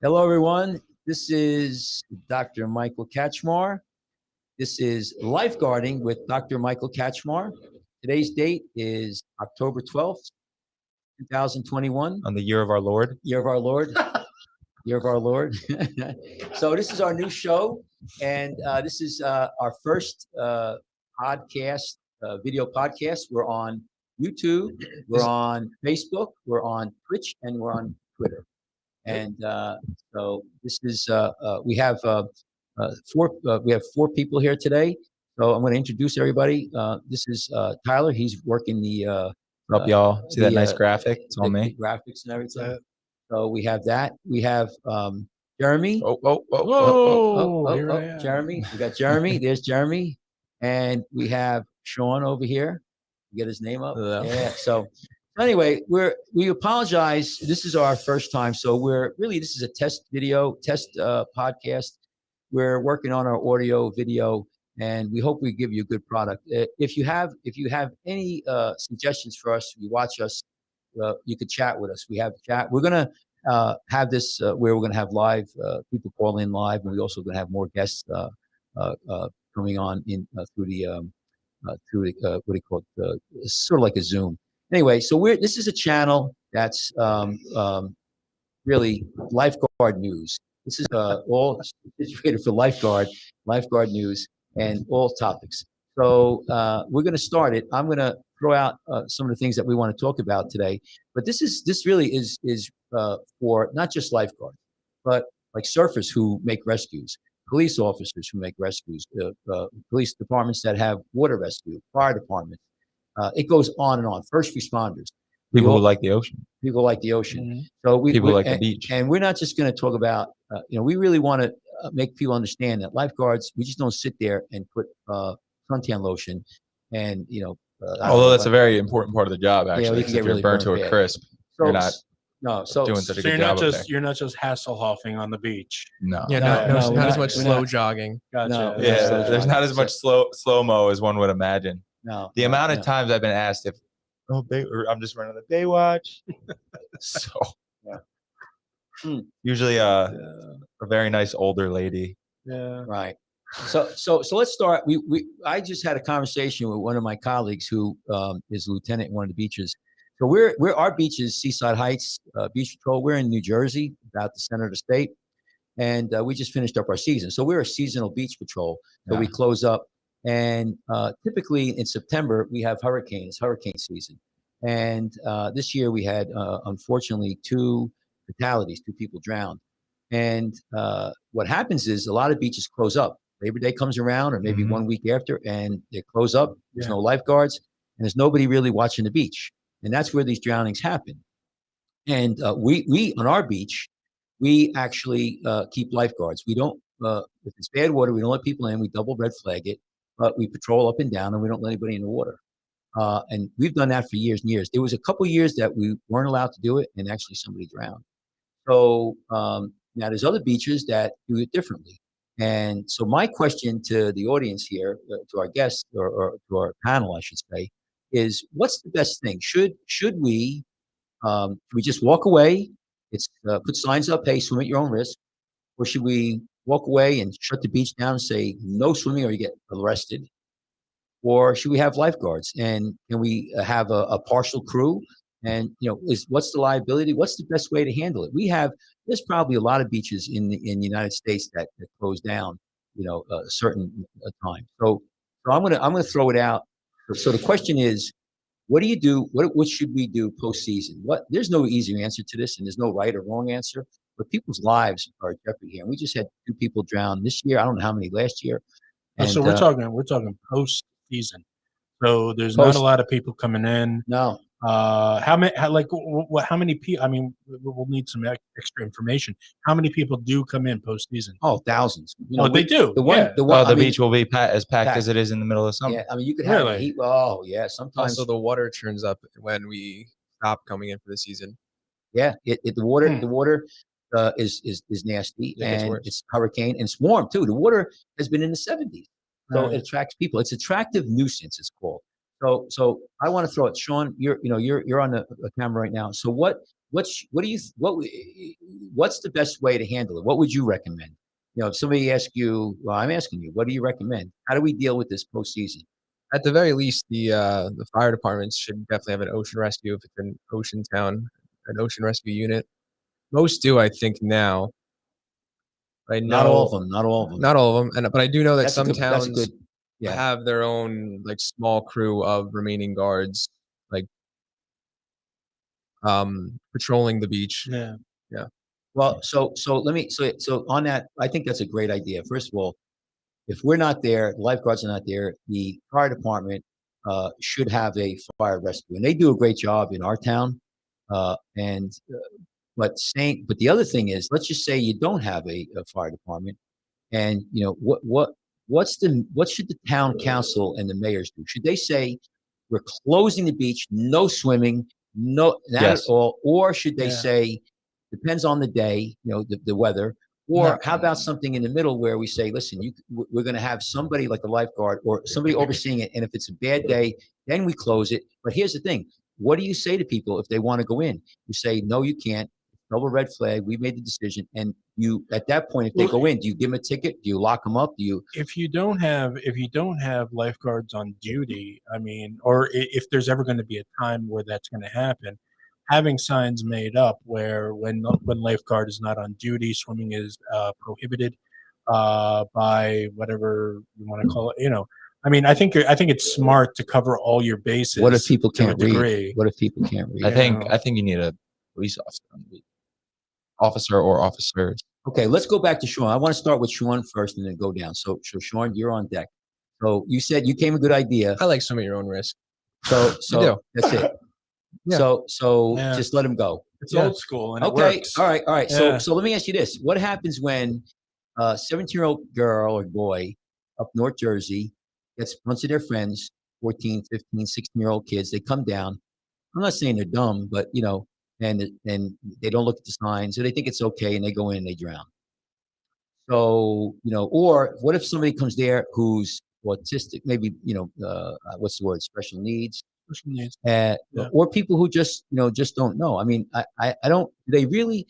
Hello, everyone. This is Dr. Michael Kachmar. This is Lifeguarding with Dr. Michael Kachmar. Today's date is October 12th, 2021. On the year of our Lord. Year of our Lord. Year of our Lord. So this is our new show, and this is our first podcast, video podcast. We're on YouTube, we're on Facebook, we're on Twitch, and we're on Twitter. And so this is we have four people here today. So I'm going to introduce everybody. This is Tyler. He's working the Up, y'all. See that nice graphic? It's on me. the graphics and everything. So we have that. We have Jeremy. Here I am. Jeremy. We got Jeremy. There's Jeremy. And we have Sean over here. Get his name up. Yeah. So anyway, we apologize. This is our first time, so this is a test podcast. We're working on our audio, video, and we hope we give you a good product. If you have any suggestions for us, you watch us, you could chat with us. We have chat. We're gonna have this where we're gonna have live people call in live, and we're also gonna have more guests coming on in through the what do you call it? Sort of like a Zoom. Anyway, so this is a channel that's really lifeguard news. This is all situated for lifeguard news, and all topics. So we're going to start it. I'm going to throw out some of the things that we want to talk about today. But this really is for not just lifeguards, but like surfers who make rescues, police officers who make rescues, police departments that have water rescue, fire departments. It goes on and on. First responders. People who like the ocean. People like the ocean. Mhm. So People like the beach. And we're not just going to talk about, we really want to make people understand that lifeguards, we just don't sit there and put suntan lotion and, Although that's a very important part of the job, actually. we can Because get if you're really burnt to burned a bad. crisp, So, you're not so doing such a So good job up there. you're not just Hasselhoffing on the beach. No. Yeah, No, not we're as not- much we're slow not. jogging. Gotcha. No, Yeah, slow there's jogging. not as much slow-mo as one would imagine. No. The amount of no. times I've been asked if, I'm just running the Baywatch. So, Yeah. Hmm. usually a very nice older lady. Yeah. Right. So let's start. I just had a conversation with one of my colleagues who is a lieutenant in one of the beaches. So our beach is Seaside Heights Beach Patrol. We're in New Jersey, about the center of the state, and we just finished up our season. So we're a seasonal beach patrol. So we close up, and typically in September we have hurricane season. And this year we had unfortunately 2 fatalities, 2 people drowned. And what happens is a lot of beaches close up. Labor Day comes around, or maybe 1 week after, and they close up. There's no lifeguards, and there's nobody really watching the beach. And that's where these drownings happen. And we on our beach, we actually keep lifeguards. We don't, if it's bad water, we don't let people in. We double red flag it, but we patrol up and down, and we don't let anybody in the water. And we've done that for years and years. There was a couple years that we weren't allowed to do it, and actually somebody drowned. So now there's other beaches that do it differently. And so my question to the audience here, to our guests or to our panel, I should say, is what's the best thing? Should we just walk away? It's put signs up, hey, swim at your own risk, or should we walk away and shut the beach down and say no swimming or you get arrested? Or should we have lifeguards? And can we have a partial crew? And what's the liability? What's the best way to handle it? There's probably a lot of beaches in the United States that close down, a certain time. So I'm gonna throw it out. So the question is, what do you do? What should we do postseason? There's no easy answer to this, and there's no right or wrong answer. But people's lives are at jeopardy here. And we just had 2 people drown this year. I don't know how many last year. And, So we're talking post season. So there's not a lot of people coming in. No. How many people? I mean, we'll need some extra information. How many people do come in postseason? Oh, thousands. They do. The beach will be as packed as it is in the middle of summer. Yeah, I mean, you could have heat. Oh, yeah. Sometimes Also, the water turns up when we stop coming in for the season. Yeah, the water is nasty, and it's hurricane and it's warm too. The water has been in the 70s, so it attracts people. It's attractive nuisance, it's called. So I want to throw it, Sean. You're on the camera right now. So what what's the best way to handle it? What would you recommend? If somebody asks you, well, I'm asking you, what do you recommend? How do we deal with this postseason? At the very least, the fire departments should definitely have an ocean rescue if it's an ocean town, an ocean rescue unit. Most do, I think, now. I know Not all of them. Not all of them. Not all of them, but I do know that That's a some good. That's a towns good. Yeah. have their own like small crew of remaining guards, like patrolling the beach. Yeah. Well, so on that, I think that's a great idea. First of all, if we're not there, lifeguards are not there, the fire department should have a fire rescue, and they do a great job in our town. And but the other thing is, let's just say you don't have a fire department, and what should the town council and the mayors do? Should they say we're closing the beach, no swimming, not at all, or should they say depends on the day, the weather, or how about something in the middle where we say, listen, we're going to have somebody like a lifeguard or somebody overseeing it, and if it's a bad day, then we close it. But here's the thing: what do you say to people if they want to go in? You say, no, you can't. Double red flag. We made the decision, and you at that point, if they go in, do you give them a ticket? Do you lock them up? Do you? If you don't have lifeguards on duty, I mean, or if there's ever going to be a time where that's going to happen, having signs made up where when lifeguard is not on duty, swimming is prohibited by whatever you want to call it. I mean, I think it's smart to cover all your bases. What if people to a can't degree. read? What if people can't read? I think you need a police officer or officers. Okay, let's go back to Sean. I want to start with Sean first and then go down. So Sean, you're on deck. So you said you came a good idea. I like swim at your own risk. So that's it. Yeah. So Yeah. just let him go. It's old school and it Okay. works. All right. Yeah. So let me ask you this. What happens when a 17-year-old girl or boy up North Jersey gets a bunch of their friends, 14, 15, 16-year-old kids, they come down. I'm not saying they're dumb, but and they don't look at the signs, or they think it's okay, and they go in and they drown. So, or what if somebody comes there who's autistic, maybe, what's the word, special needs, or people who just don't know. I mean, I don't, do they really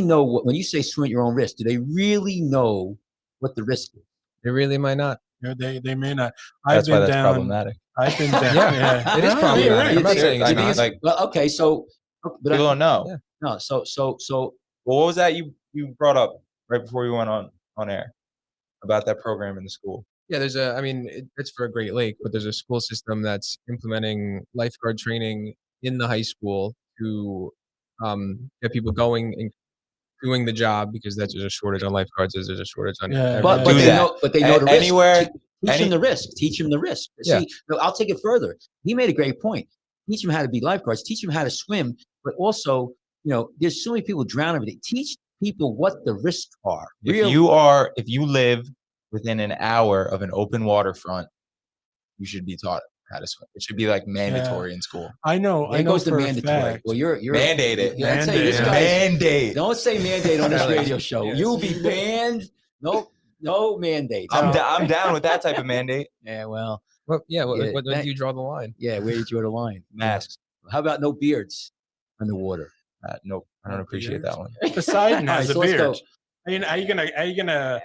know when you say swim at your own risk, do they really know what the risk is? They really might not. They may not. That's why that's problematic. I've been down. Yeah, it is problematic. Right. I'm not saying it's not. like Well, okay, so but people don't know. Yeah. no, so Well, what was that you brought up right before we went on air about that program in the school? Yeah, it's for a Great Lake, but there's a school system that's implementing lifeguard training in the high school to get people going and doing the job, because there's a shortage on lifeguards. There's a shortage on. Yeah. but Do they that. know, the risk. Anywhere. Teach him the risk. Teach him the risk. Yeah. See, no, I'll take it further. He made a great point. Teach them how to be lifeguards. Teach them how to swim. But also, there's so many people drown every day. Teach people what the risks are. If you live within an hour of an open waterfront, you should be taught how to swim. It should be like mandatory in school. I know. There I know goes the for a mandatory. fact. Well, you're Mandate it. Yeah, I'd say this guy's- Mandate. Don't say mandate on this radio show. Yes. You'll be banned. No mandate. I'm down with that type of mandate. Yeah, well, When Yeah, do you draw the line? yeah. Where did you draw the line? Masks. How about no beards underwater? Nope, I don't appreciate that one. Poseidon has All right, a so let's beard. I mean, are you gonna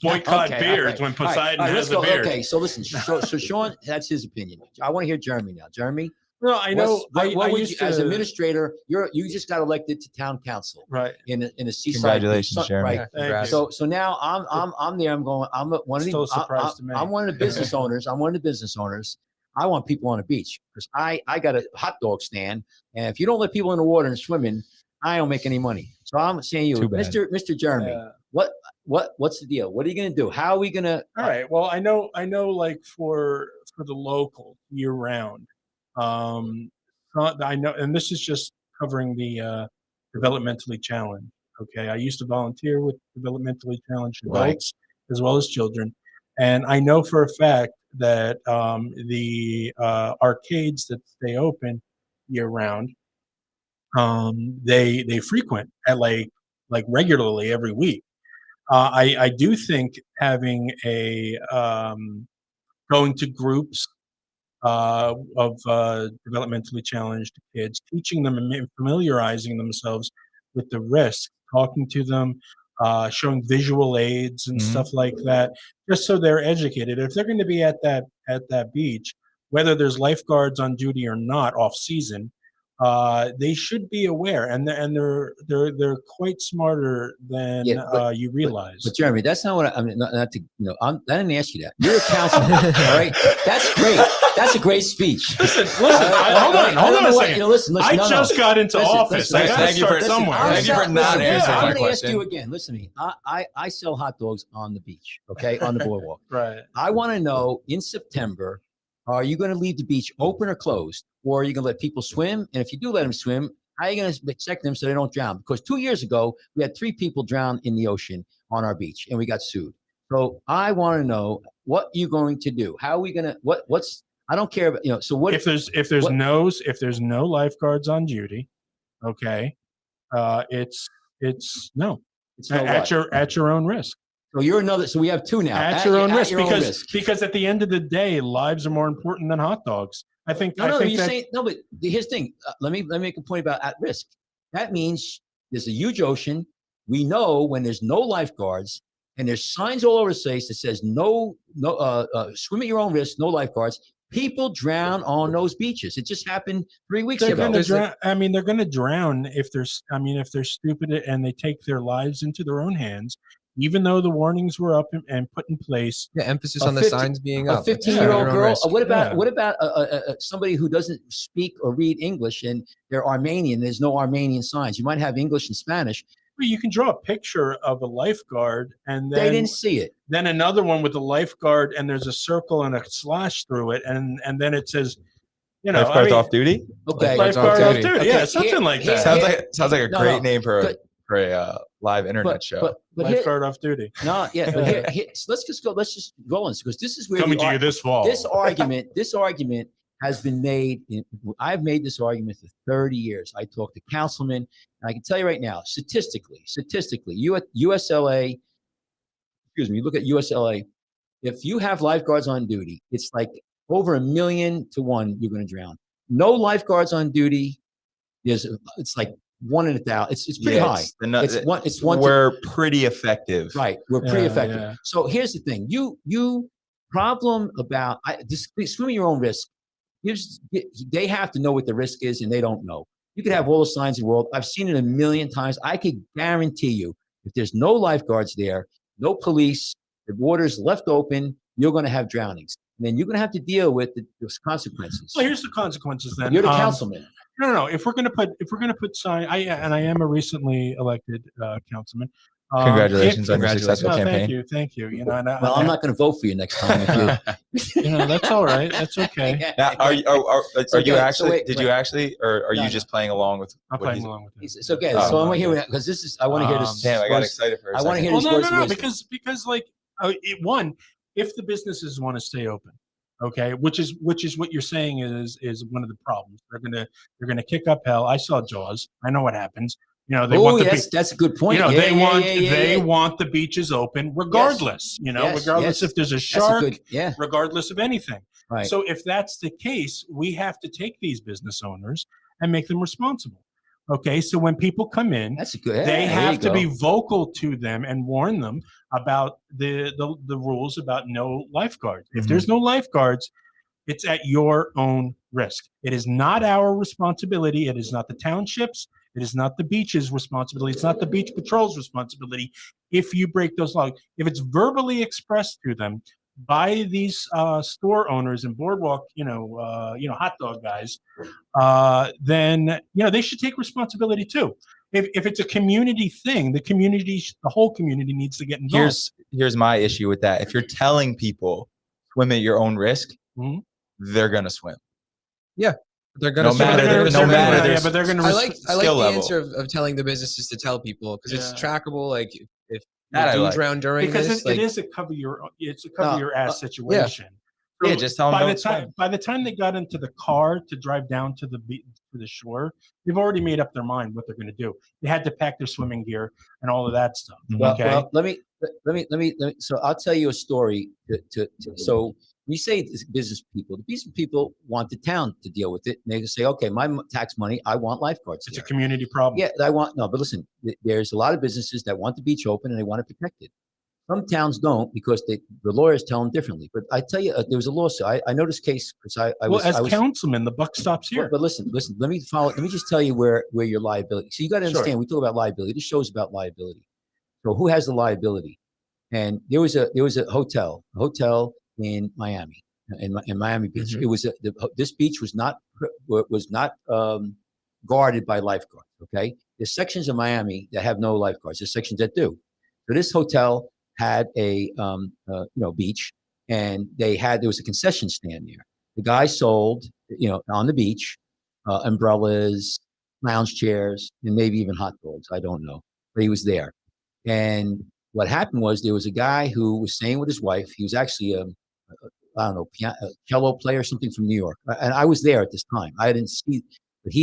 boycott beards when Poseidon has a beard? Okay, so listen. So Sean, that's his opinion. I want to hear Jeremy now. Jeremy, No, I know. What I would used you, to, as administrator, you just got elected to town council right. in a seaside. Congratulations, Jeremy. Right. Thank you. So now I'm there. I'm going. I'm one of Still a the. surprise to me. I'm one of the business owners. I want people on the beach because I got a hot dog stand, and if you don't let people in the water and swimming, I don't make any money. So I'm saying you, Too bad. Mr. Jeremy, what's the deal? What are you going to do? How are we going to? All right. Well, I know. Like for the local year round, I know, and this is just covering the developmentally challenged. Okay, I used to volunteer with developmentally challenged adults as well as children, and I know for a fact that the arcades that stay open year round, they frequent at like regularly every week. I do think having a going to groups developmentally challenged kids, teaching them and familiarizing themselves with the risk, talking to them, showing visual aids and stuff like that, just so they're educated. If they're going to be at that beach, whether there's lifeguards on duty or not, off season, they should be aware, and they're quite smarter than you realize. But Jeremy, that's not what I mean. Not to I didn't ask you that. You're a counselor, all right? That's great. That's a great speech. Listen. Hold on a second. Listen. I just got into office. I got to start somewhere. Thank you for not answering my I'm going to ask you question. again. Listen to me. I sell hot dogs on the beach, okay, on the boardwalk. Right. I want to know in September, are you going to leave the beach open or closed, or are you going to let people swim? And if you do let them swim, how are you going to check them so they don't drown? Because 2 years ago, we had 3 people drown in the ocean on our beach, and we got sued. So I want to know what you're going to do. How are we going to what's I don't care about So what if there's no lifeguards on duty, okay, it's no. It's no At your own risk. So you're another. So we have 2 now. At your own risk, because at the end of the day, lives are more important than hot dogs. I think. No, you're saying no. But here's the thing. Let me make a point about at risk. That means there's a huge ocean. We know when there's no lifeguards, and there's signs all over the place that says no, swim at your own risk, no lifeguards. People drown on those beaches. It just happened 3 weeks ago. They're going to drown if they're stupid and they take their lives into their own hands. Even though the warnings were up and put in place. Yeah, emphasis on the signs being up. A 15-year-old girl. What about somebody who doesn't speak or read English and they're Armenian? There's no Armenian signs. You might have English and Spanish. Well, you can draw a picture of a lifeguard, and then they didn't see it. Then another one with a lifeguard, and there's a circle and a slash through it, and then it says, lifeguards off duty. Okay, lifeguard off duty. Okay, yeah, something like that. Sounds like a great name for a live internet show. But lifeguard off duty. No, yeah. But so let's just go on, because this is where coming to you this fall. This argument has been made. I've made this argument for 30 years. I talk to councilmen, and I can tell you right now, statistically, USLA. Excuse me. Look at USLA. If you have lifeguards on duty, it's like over 1,000,000 to 1 you're going to drown. No lifeguards on duty. It's like 1 in 1,000. It's pretty high. It's one. We're pretty effective. Right. We're pretty effective. Yeah. So here's the thing. You problem about swimming your own risk. They have to know what the risk is, and they don't know. You could have all the signs in the world. I've seen it 1,000,000 times. I could guarantee you, if there's no lifeguards there, no police, the water's left open, you're going to have drownings. And then you're going to have to deal with those consequences. Well, here's the consequences then. You're the councilman. No. If we're going to put sign, I am a recently elected councilman. Congratulations on your successful campaign. Thank you. I'm not going to vote for you next time. If you, that's all right. That's okay. Now, are you actually? Did you actually, or are you just playing along with? I'm playing along with it. It's okay. So I want to hear because this is. I want to hear this. Damn, I got excited for a second. I want to hear this. No, because like if the businesses want to stay open, okay, which is what you're saying is one of the problems. They're gonna kick up hell. I saw Jaws. I know what happens. They want that's a good point. They want the beaches open regardless. Regardless if there's a shark, regardless of anything. Right. So if that's the case, we have to take these business owners and make them responsible. Okay, so when people come in, they have to be vocal to them and warn them about the rules about no lifeguards. If there's no lifeguards, it's at your own risk. It is not our responsibility. It is not the townships. It is not the beach's responsibility. It's not the beach patrol's responsibility if you break those laws. If it's verbally expressed to them by these store owners and boardwalk, hot dog guys, then they should take responsibility too. If it's a community thing, the whole community needs to get involved. Here's my issue with that. If you're telling people swim at your own risk, they're gonna swim. Yeah. They're going to but they're going to. I like the answer of telling the businesses to tell people because it's trackable. Like if you do drown during this, it is a cover your ass situation. So just tell them. By the time they got into the car to drive down to the shore, they've already made up their mind what they're going to do. They had to pack their swimming gear and all of that stuff. Well, let me let me. So I'll tell you a story. So we say business people. The business people want the town to deal with it. And they can say, okay, my tax money, I want lifeguards. It's there. a community problem. Yeah, but listen, there's a lot of businesses that want the beach open and they want it protected. Some towns don't because the lawyers tell them differently. But I tell you, there was a lawsuit. I know this case because I was councilman, the buck stops here. But listen. Let me follow. Let me just tell you where your liability. So you got to understand. Sure. We talk about liability. This show's about liability. So who has the liability? And there was a hotel in Miami, in Miami Beach. Mm-hmm. It was this beach was not guarded by lifeguards. Okay, there's sections of Miami that have no lifeguards. There's sections that do. So this hotel had a beach, and there was a concession stand there. The guy sold on the beach umbrellas, lounge chairs, and maybe even hot dogs. I don't know, but he was there. And what happened was there was a guy who was staying with his wife. He was actually a cello player or something from New York. And I was there at this time. I didn't see, but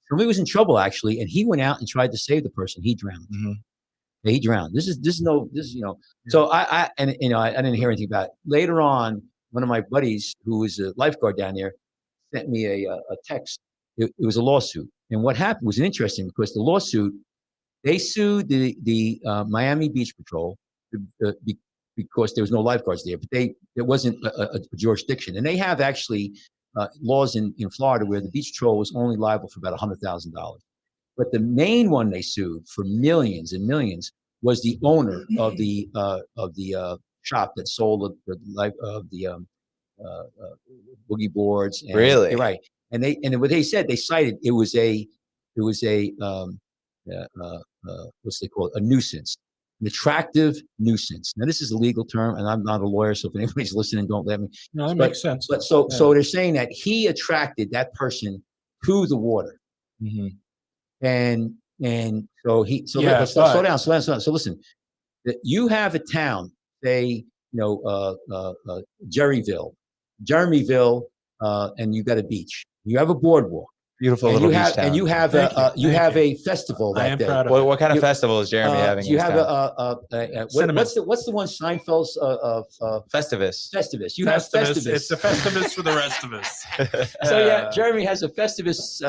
somebody was in trouble actually, and he went out and tried to save the person. He drowned. Mm-hmm. Yeah, he drowned. So I didn't hear anything about it. Later on, one of my buddies who was a lifeguard down there sent me a text. It was a lawsuit. And what happened was interesting because the lawsuit, they sued the Miami Beach Patrol because there was no lifeguards there, but there wasn't a jurisdiction. And they have actually laws in Florida where the Beach Patrol was only liable for about $100,000. But the main one they sued for millions and millions was the owner of the shop that sold the boogie boards. And, really? Right. And what they said, they cited it was a what's they call it? A nuisance, an attractive nuisance. Now this is a legal term, and I'm not a lawyer, so if anybody's listening, don't let me. No, that makes sense. But so they're saying that he attracted that person to the water, mm-hmm. and so let's slow down. So listen, you have a town, say Jerryville, and you got a beach. You have a boardwalk. Beautiful little beach town. And you have a festival that day. What kind of festival is Jeremy having? You have what's the one Seinfeld's Festivus. Festivus. You have Festivus. It's the Festivus for the rest of us. So yeah, Jeremy has a Festivus,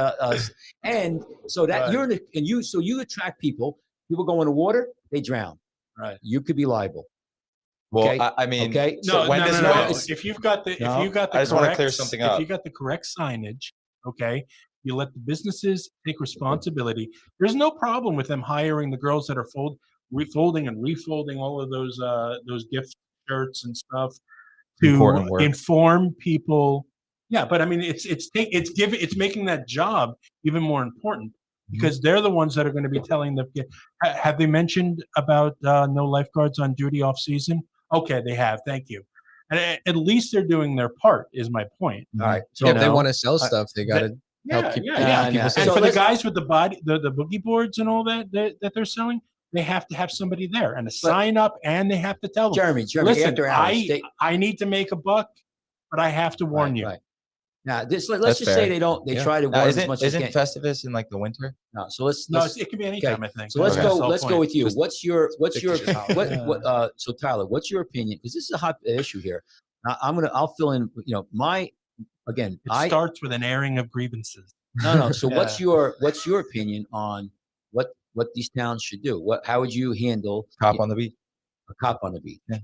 and so that right. You attract people. People go in the water, they drown. Right. You could be liable. Well, okay? I mean, okay. No. If you've got the I just want to clear something up. If you got the correct signage, okay. You let the businesses take responsibility. There's no problem with them hiring the girls that are refolding and refolding all of those gift shirts and stuff to inform people. Yeah, but I mean, it's making that job even more important because they're the ones that are going to be telling them. Have they mentioned about no lifeguards on duty off season? Okay, they have. Thank you. And at least they're doing their part. Is my point. All right. So if they want to sell stuff, they got to. Yeah. And for the guys with the boogie boards and all that they're selling, they have to have somebody there and a sign up, and they have to tell them, Jeremy, listen, I need to make a buck, but I have to warn you. Right. Now, let's just say they try to warn as much as they can. Isn't Festivus in like the winter? No, so it can be any time, I think. So let's go with you. What's your so Tyler, what's your opinion? Because this is a hot issue here. I'll fill in, Again, it starts with an airing of grievances. No. So what's your opinion on what these towns should do? How would you handle on the beach? A cop on the beach. Yeah.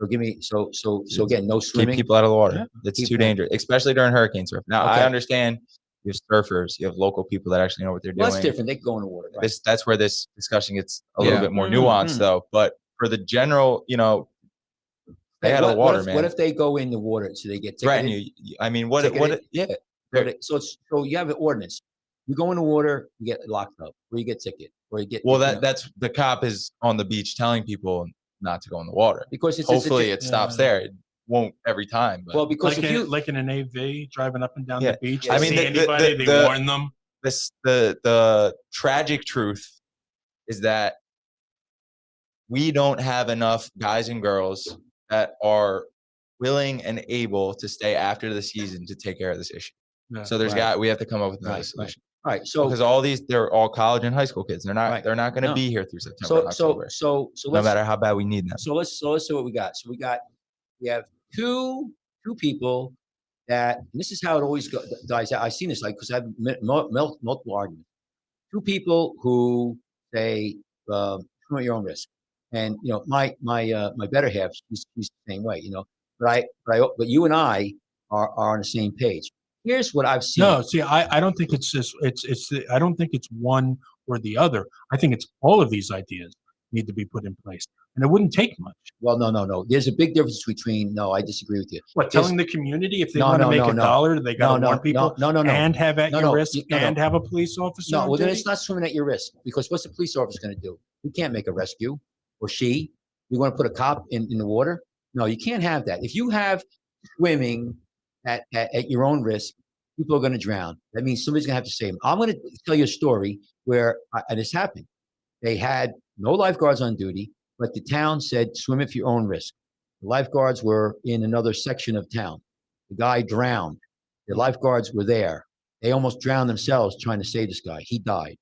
So give me so again, no swimming. Keep people out of the water. Yeah. It's too dangerous, especially during hurricane surf. Now I understand you have surfers, you have local people that actually know what they're doing. That's different. They can go in the water. Right? That's where this discussion gets a little bit more nuanced, though. But for the general, stay out of the water, man. What if they go in the water so they get threaten you? I mean, yeah. So you have an ordinance. You go in the water, you get locked up, or you get ticket, or you get. Well, that's the cop is on the beach telling people not to go in the water because hopefully it stops there. It won't every time. But. Well, because like in an AV driving up and down the beach, I mean, they warn them. The tragic truth is that we don't have enough guys and girls that are willing and able to stay after the season to take care of this issue. Yeah, so we have to come up with another solution. All right. So because they're all college and high school kids. They're not Right. they're not going to No. be here through September, and so October, so no let's matter how bad we need them. so let's see what we got. So we have two people that, and this is how it always dies out. I've seen this, like, because I've multiple arguments. Two people who say, swim at your own risk, and my better half, she's the same way, but you and I are on the same page. Here's what I've seen. No, see, I don't think it's just I don't think it's one or the other. I think it's all of these ideas need to be put in place, and it wouldn't take much. Well, no. There's a big difference between. No, I disagree with you. What, There's- telling the community if they No, want to no, make no, a no. dollar, they got to warn people No. and have at No, your no, risk no. and have a police officer. No, on well, then duty? it's not swimming at your risk, because what's the police officer going to do? He can't make a rescue, or she. You want to put a cop in the water? No, you can't have that. If you have swimming at your own risk, people are going to drown. That means somebody's going to have to save them. I'm going to tell you a story where and this happened. They had no lifeguards on duty, but the town said swim at your own risk. The lifeguards were in another section of town. The guy drowned. The lifeguards were there. They almost drowned themselves trying to save this guy. He died.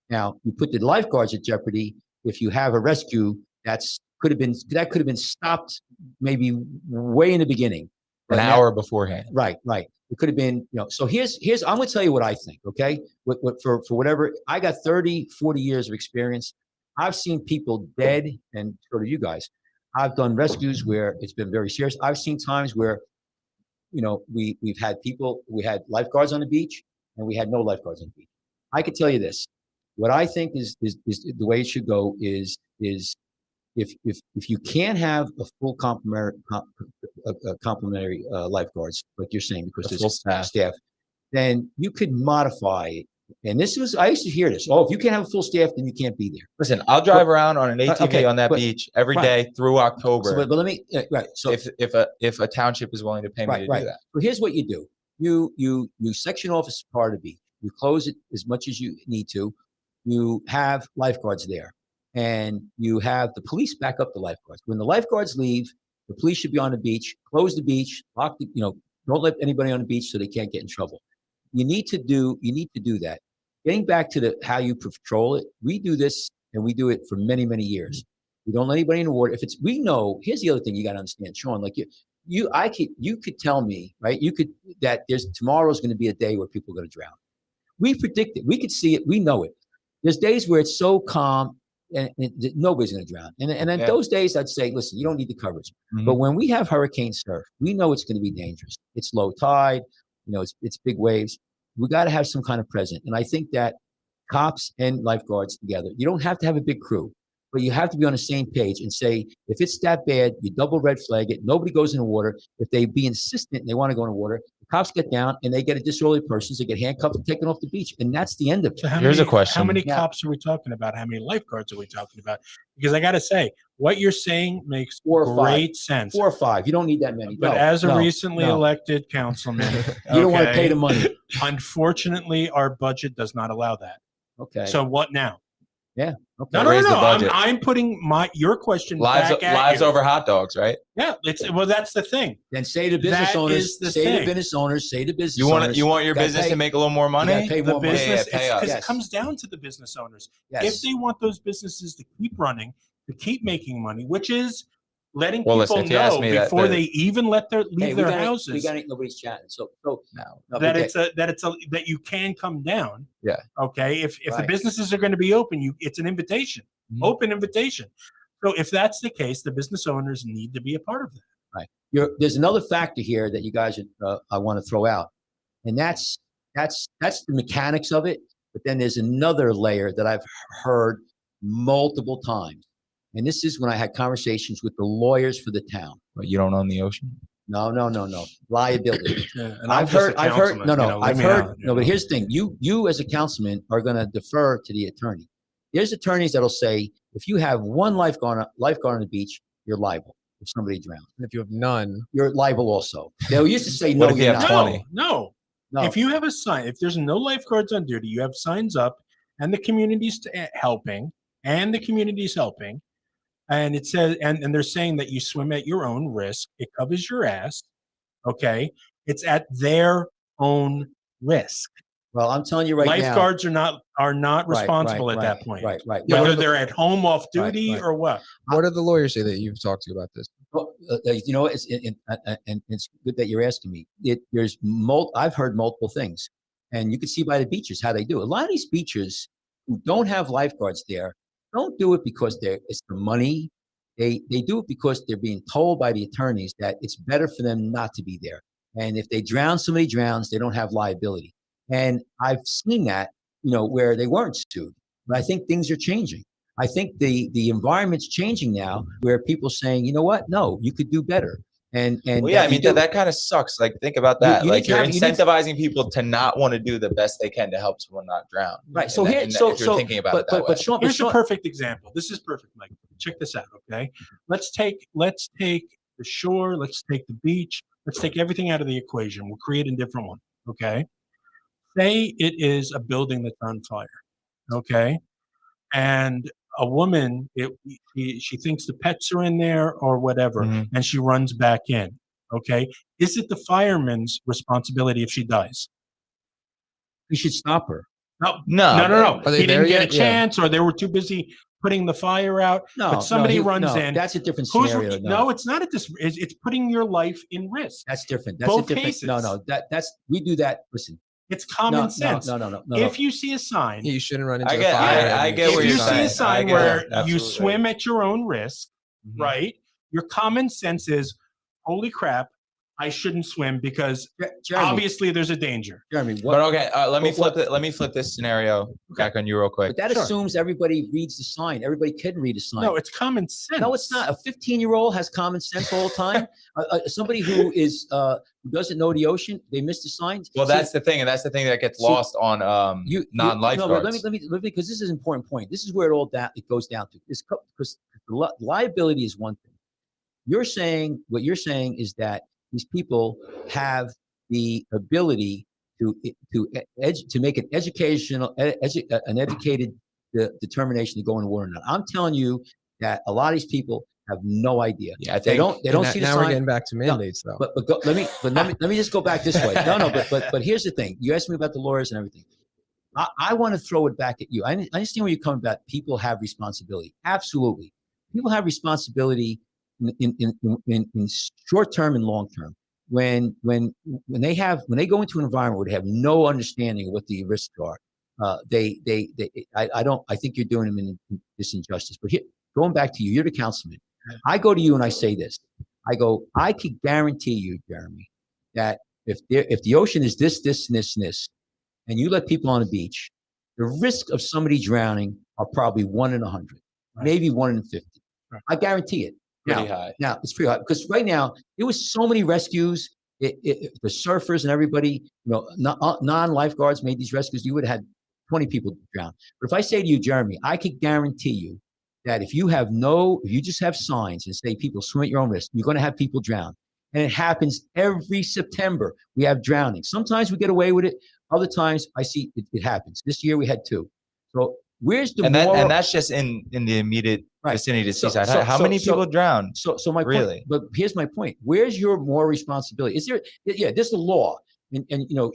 Now, you put the lifeguards at jeopardy if you have a rescue that could have been stopped maybe way in the beginning. An hour beforehand. Right. It could have been, so here's I'm going to tell you what I think, okay? For whatever, I got 30, 40 years of experience. I've seen people dead, and so do you guys. I've done rescues where it's been very serious. I've seen times where, we've had we had lifeguards on the beach, and we had no lifeguards on the beach. I could tell you this. What I think is the way it should go is if you can't have a full complementary lifeguards, like you're saying, because A there's full staff. then you could modify it. And I used to hear this. Oh, if you can't have a full staff, then you can't be there. Listen, I'll drive around on an ATV okay, on that but- beach every right. day through October. But let me right. So if a township is willing to pay me to do that. So here's what you do. You section off a part of the beach. You close it as much as you need to. You have lifeguards there, and you have the police back up the lifeguards. When the lifeguards leave, the police should be on the beach. Close the beach. Lock the. Don't let anybody on the beach so they can't get in trouble. You need to do that. Getting back to how you patrol it, we do this, and we do it for many, many years. We don't let anybody in the water. We know, here's the other thing you got to understand, Sean, like you could tell me, right? That tomorrow's going to be a day where people are going to drown. We predict it. We could see it. We know it. There's days where it's so calm and nobody's going to drown. And then those days I'd say, listen, you don't need the coverage. Mhm. But when we have hurricane surf, we know it's going to be dangerous. It's low tide, it's big waves. We got to have some kind of presence. And I think that cops and lifeguards together, you don't have to have a big crew, but you have to be on the same page and say, if it's that bad, you double red flag it. Nobody goes in the water. If they be insistent and they want to go in the water, the cops get down and they get a disorderly person. They get handcuffed and taken off the beach. And that's the end of it. So Here's a question. How many Yeah. cops are we talking about? How many lifeguards are we talking about? Because I got to say, what you're saying makes 4 or 5. great sense. 4 or 5. You don't need that many. But No, as a no, recently no. elected councilman, You don't want to pay the money. Unfortunately, our budget does not allow that. Okay. So what now? Okay. No. Raise the budget. I'm putting your question Lives back at lives you. over hot dogs, right? Yeah, that's the thing. Then say to business That owners, is the say thing. to business owners, say to business You owners. want your gotta business pay- to make a little more you gotta money? pay The more money. business, pay us. because Yes. it comes down to the business owners. Yes. If they want those businesses to keep running, to keep making money, which is letting Well, people listen, if you ask know me that before the- they even leave Hey, their we houses got nobody's chatting. So No. that okay. that you can come down. Yeah. Okay. If the Right. businesses are going to be open, it's an invitation, Mhm. open invitation. So if that's the case, the business owners need to be a part of that. There's another factor here that you guys I want to throw out, and that's the mechanics of it. But then there's another layer that I've heard multiple times, and this is when I had conversations with the lawyers for the town. But you don't own the ocean. No, liability. Yeah, and I've heard. No, but here's the thing: you as a councilman are going to defer to the attorney. There's attorneys that'll say if you have one lifeguard on the beach, you're liable if somebody drowns. And if you have none, You're liable also. They used to say What no, if you you're have not. 20? No. No. If you have a sign, if there's no lifeguards on duty, you have signs up, and the community's helping, and it says, and they're saying that you swim at your own risk. It covers your ass. Okay, it's at their own risk. Well, I'm telling you right now. Lifeguards are not responsible at that point. Right. Whether they're at home off Right, duty right. or what. What did the lawyers say that you've talked to about this? Well, you know, and it's good that you're asking me. I've heard multiple things, and you can see by the beaches how they do. A lot of these beaches who don't have lifeguards there don't do it because it's the money. They do it because they're being told by the attorneys that it's better for them not to be there. And if they drown, somebody drowns, they don't have liability. And I've seen that, you know, where they weren't sued. But I think things are changing. I think the environment's changing now, where people are saying, you know what? No, you could do better. And Well, yeah, I mean that kind of sucks. Like, think about that. you Like, need to you're have- you need to- incentivizing people to not want to do the best they can to help someone not drown. Right. So And here, that- so if you're thinking about it that way. but Sean, Here's a perfect example. This is perfect, Mike. Check this out, okay? Let's take the shore, let's take the beach, let's take everything out of the equation. We'll create a different one, okay? Say it is a building that's on fire, okay? And a woman, she thinks the pets are in there or whatever, Mhm. and she runs back in, okay? Is it the fireman's responsibility if she dies? you should stop her. No. Are they He there didn't get a yet? Yeah. chance, or they were too busy putting the fire out. No, but somebody no, runs in. That's a different Who's scenario. no, it's not it's putting your life in risk. That's different. That's Both a different. cases. No, that's we do that. Listen, It's common sense. No. If you see a sign, Yeah, you shouldn't run into I the get- fire. I and get if what you you're see saying. a sign I get where it. you Absolutely. swim at your own risk, Mhm. right? Your common sense is, holy crap, I shouldn't swim because Jeremy. obviously there's a danger. Jeremy, But what? okay, let me what- flip it. Let me flip this scenario back on you real quick. But that Sure. assumes everybody reads the sign. Everybody can read a sign. No, it's common sense. No, it's not. A 15-year-old has common sense all the time. Somebody who who doesn't know the ocean, they miss the signs. Well, See, that's the thing, and that's the thing that gets See, lost on No, non-lifeguards. but let me because this is an important point. This is where it goes down to. Because liability is one thing. What you're saying is that these people have the ability to make an educated determination to go in the water or not. I'm telling you that a lot of these people have no idea. Yeah, I They think don't And see the now we're sign. getting back to mandates, though. Let me just go back this way. No, but here's the thing. You asked me about the lawyers and everything. I want to throw it back at you. I understand where you're coming about. People have responsibility. Absolutely, people have responsibility in short term and long term. When they go into an environment where they have no understanding of what the risks are, I think you're doing them this injustice. But here, going back to you, you're the councilman. I go to you and I say this. I could guarantee you, Jeremy, that if the ocean is this, and this, and you let people on the beach, the risk of somebody drowning are probably 1 in 100, maybe 1 in 50. Right. I guarantee it. pretty high. Now it's pretty high because right now there was so many rescues. The surfers and everybody, non-lifeguards made these rescues. You would have had 20 people drown. But if I say to you, Jeremy, I could guarantee you that if you just have signs and say people swim at your own risk, you're going to have people drown. And it happens every September. We have drowning. Sometimes we get away with it. Other times I see it happens. This year we had 2. So where's the moral? And that's just in the immediate Right. vicinity to So- Seaside so- High. How so- many so- people drowned? So my Really? point, but here's my point. Where's your moral responsibility? Is there? Yeah, this is the law. And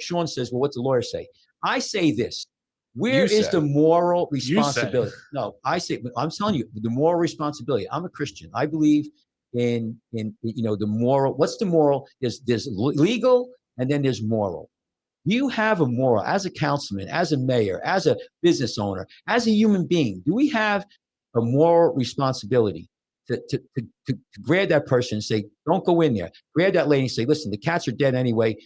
Sean says, well, what's the lawyer say? I say this. Where You is say. the moral say. responsibility? No, I say. I'm telling you, the moral responsibility. I'm a Christian. I believe in the moral. What's the moral? There's legal and then there's moral. You have a moral as a councilman, as a mayor, as a business owner, as a human being. Do we have a moral responsibility to grab that person and say, don't go in there? Grab that lady and say, listen, the cats are dead anyway.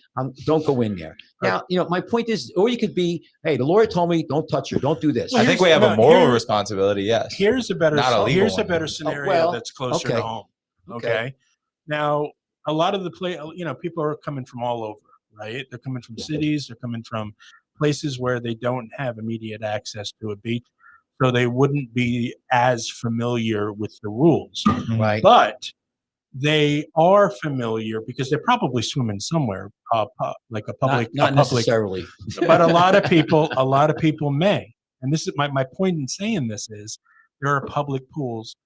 Don't go in there. Now, my point is, or you could be, hey, the lawyer told me, don't touch her. Don't do this. Well, I think we have a no, moral here- responsibility. Yes. Here's a better Not a legal one. scenario well, that's closer okay. to home. Okay. Now, a lot of the people are coming from all over, right? They're coming from cities, they're coming from places where they don't have immediate access to a beach, so they wouldn't be as familiar with the rules. Right. But they are familiar because they're probably swimming somewhere, like a public, Not a public. necessarily. But a lot of people may. And this is my point in saying this is there are public pools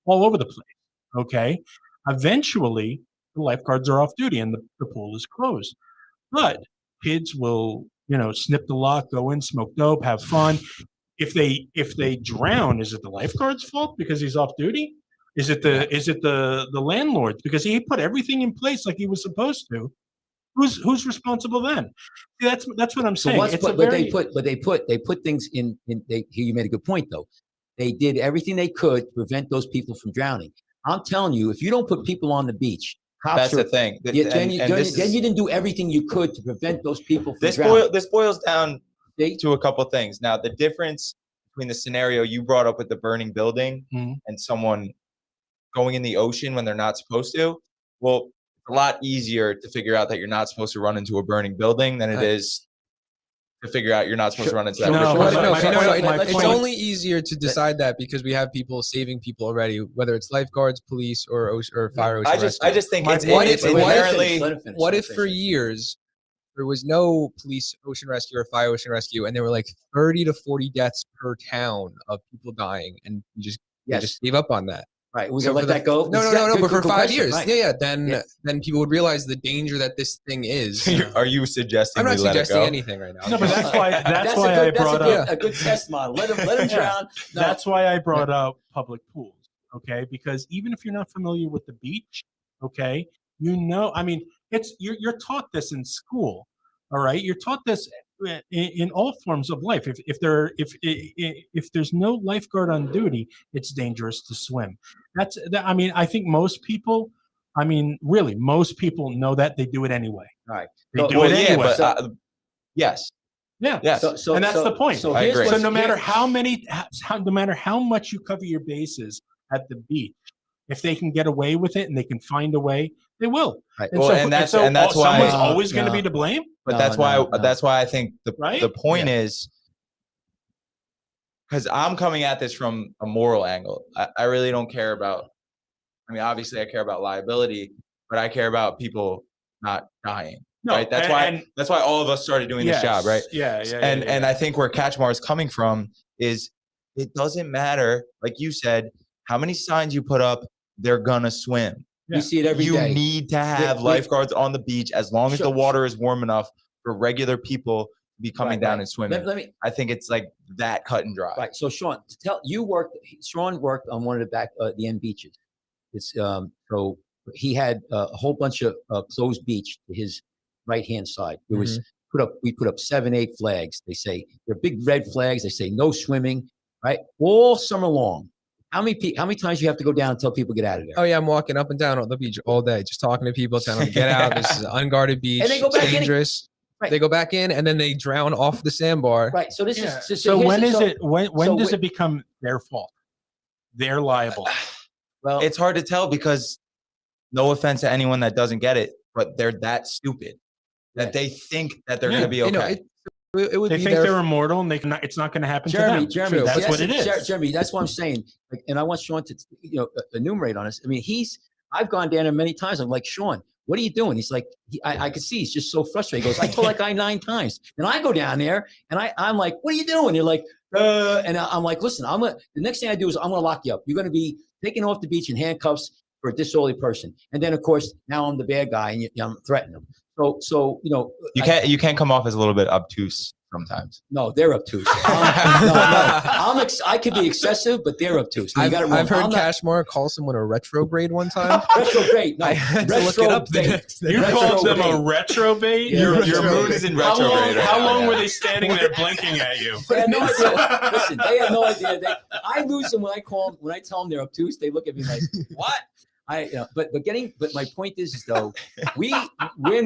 all over the place. Okay. Eventually the lifeguards are off duty and the pool is closed. But kids will snip the lock, go in, smoke dope, have fun. If they drown, is it the lifeguard's fault because he's off duty? Is it the landlord because he put everything in place like he was supposed to? Who's responsible then? See, that's what I'm saying. They put things in. Here you made a good point though. They did everything they could to prevent those people from drowning. I'm telling you, if you don't put people on the beach, that's the thing. Then you didn't do everything you could to prevent those people from drowning. This boils down to a couple of things. Now, the difference between the scenario you brought up with the burning building and someone going in the ocean when they're not supposed to, well, it's a lot easier to figure out that you're not supposed to run into a burning building than it is to figure out you're not supposed to run into that. It's only easier to decide that because we have people saving people already, whether it's lifeguards, police, or fire. I just think it's inherently. What if for years there was no police ocean rescue or fire ocean rescue, and there were like 30 to 40 deaths per town of people dying, and you just gave up on that? Right, we gonna let that go? No. But for 5 years, then people would realize the danger that this thing is. Are you suggesting? I'm not suggesting anything right now. No, but that's why I brought up a good test model. Let them drown. No. That's why I brought up public pools. Okay, because even if you're not familiar with the beach, okay, I mean, you're taught this in school. All right, you're taught this in all forms of life. If there's no lifeguard on duty, it's dangerous to swim. I mean, I think most people, most people know that. They do it anyway. Right. They do it anyway. But, yes. Yeah. Yes. And that's the point. So I agree. So no matter how much you cover your bases at the beach, if they can get away with it and they can find a way, they will. Right. And that's why someone's always going to be to blame. But that's why I think the point is, because I'm coming at this from a moral angle. I really don't care about. I mean, obviously, I care about liability, but I care about people not dying. No, right. That's why all of us started doing this job, right? Yeah. And I think where Kachmar is coming from is it doesn't matter, like you said, how many signs you put up, they're gonna swim. You see it every day. You need to have lifeguards on the beach as long as the water is warm enough for regular people to be coming down and swimming. I think it's like that cut and dry. Right. So Sean, Sean worked on one of the end beaches. It's so he had a whole bunch of closed beach to his right-hand side. It was we put up 7, 8 flags. They say they're big red flags. They say no swimming, right? All summer long. How many times you have to go down and tell people get out of there? Oh yeah, I'm walking up and down on the beach all day, just talking to people, telling them get out. This is an unguarded beach. And they go back it's dangerous. Right. They go back in and then they drown off the sandbar. Right. So this is so when does it become their fault? They're liable. Well, it's hard to tell because no offense to anyone that doesn't get it, but they're that stupid that they think that they're going to be okay. It would they think they're immortal and it's not going to happen to them. Jeremy, that's what it is. Jeremy, that's what I'm saying. And I want Sean to enumerate on this. I mean, I've gone down there many times. I'm like, Sean, what are you doing? He's like, I could see he's just so frustrated. He goes, I told that guy 9 times. And I go down there and I'm like, what are you doing? You're like, and I'm like, listen, the next thing I do is I'm going to lock you up. You're going to be taken off the beach in handcuffs for a disorderly person. And then of course, now I'm the bad guy and I'm threatening him. So you can't come off as a little bit obtuse sometimes. No, they're obtuse. I could be excessive, but they're obtuse. I've heard Kachmar call someone a retrograde one time. Retrograde. No, I had to look it up. You called them a retrograde? Yeah, your moon is in retrograde. How long were they standing there blinking at you? They had no idea. Listen, they had no idea. I lose them when I tell them they're obtuse. They look at me like, what? But my point is though, when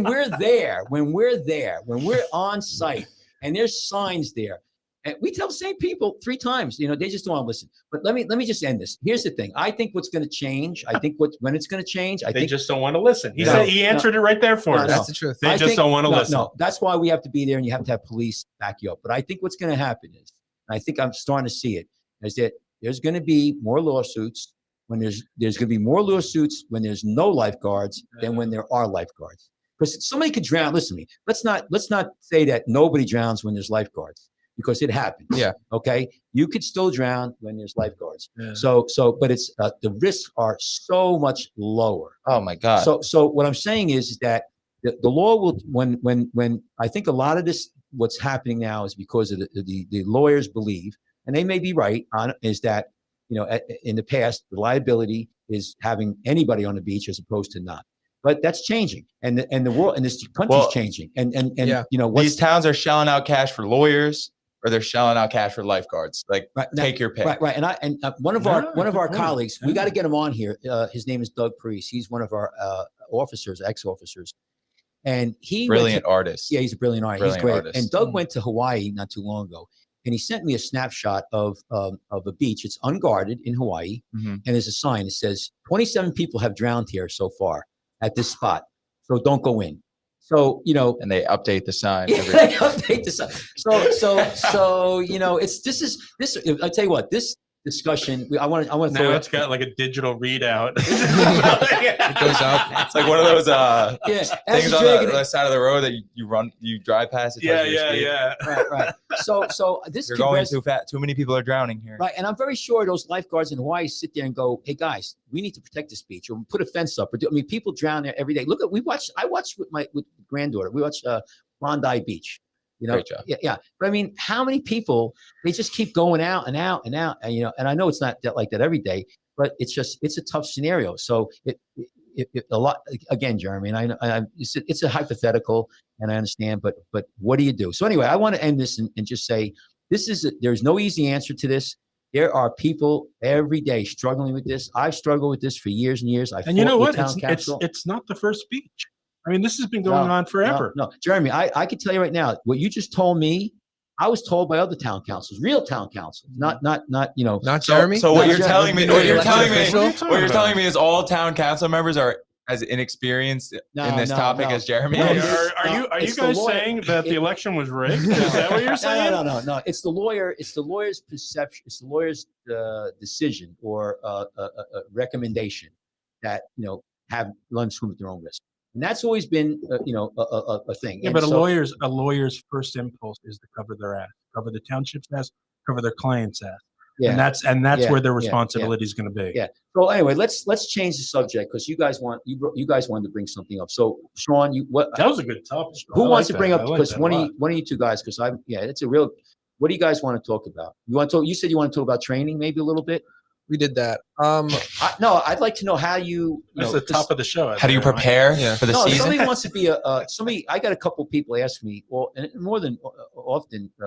we're on site and there's signs there, and we tell the same people 3 times, they just don't want to listen. But let me just end this. Here's the thing. I think what's going to change. I think when it's going to change. They just don't want to listen. He answered it right there for us. That's the truth. They just don't want to listen. No, that's why we have to be there, and you have to have police back you up. But I think what's going to happen is, and I think I'm starting to see it, is that there's going to be more lawsuits. When there's going to be more lawsuits when there's no lifeguards than when there are lifeguards. Because somebody could drown. Listen to me. Let's not say that nobody drowns when there's lifeguards, because it happens. Yeah. Okay. You could still drown when there's lifeguards. Yeah. But it's the risks are so much lower. Oh my God. So what I'm saying is that the law will when I think a lot of this what's happening now is because of the lawyers believe, and they may be right on, is that, in the past, the liability is having anybody on the beach as opposed to not. But that's changing, and the world and this country's changing, and Yeah. These towns are shelling out cash for lawyers, or they're shelling out cash for lifeguards. Like, take your pick. Right. And one of our colleagues, we got to get him on here. His name is Doug Priest. He's one of our ex-officers, and Brilliant artist. Yeah, he's a brilliant artist. Brilliant He's great. artist. And Doug went to Hawaii not too long ago, and he sent me a snapshot of a beach. It's unguarded in Hawaii, and there's a sign that says 27 people have drowned here so far at this spot, so don't go in. So, and they update the sign. Yeah, they update the sign. So I tell you what, this discussion, I want to now throw it's got like a digital readout. It goes up. It's like one of those things on the side of the road that you drive past. It tells you your speed. Right. So this You're going too fast. Too many people are drowning here. Right, and I'm very sure those lifeguards in Hawaii sit there and go, "Hey guys, we need to protect this beach, or put a fence up." People drown there every day. Look at I watched with granddaughter. We watched Bondi Beach. Great job. Yeah. But I mean, how many people, they just keep going out and out and out, and and I know it's not like that every day, but it's a tough scenario. So it a lot, again, Jeremy, and I it's a hypothetical, and I understand, but what do you do? So anyway, I want to end this and just say, there's no easy answer to this. There are people every day struggling with this. I've struggled with this for years and years. And you know what? It's not the first beach. I mean, this has been going on forever. No, Jeremy, I can tell you right now, what you just told me, I was told by other town councils, real town councils, not Jeremy. So what you're telling me is is all town council members are as inexperienced in this topic as Jeremy. Are you guys saying that the election was rigged? Is that what you're saying? No. It's the lawyer's perception. It's the lawyer's decision or recommendation that have learn swim at their own risk. And that's always been, a thing. Yeah, and but a lawyer's first impulse is to cover their ass, cover the township's ass, cover their client's ass. Yeah. And that's where their responsibility is going to be. Yeah. So anyway, let's change the subject, because you guys wanted to bring something up. So Sean, that was a good topic. Who wants to bring up? Because one of you two guys, because it's a real. What do you guys want to talk about? You want to talk? You said you want to talk about training, maybe a little bit. We did that. No, I'd like to know how you. That's the top of the show. How do you prepare for the season? Somebody wants to be somebody. I got a couple of people ask me, and more than often, 2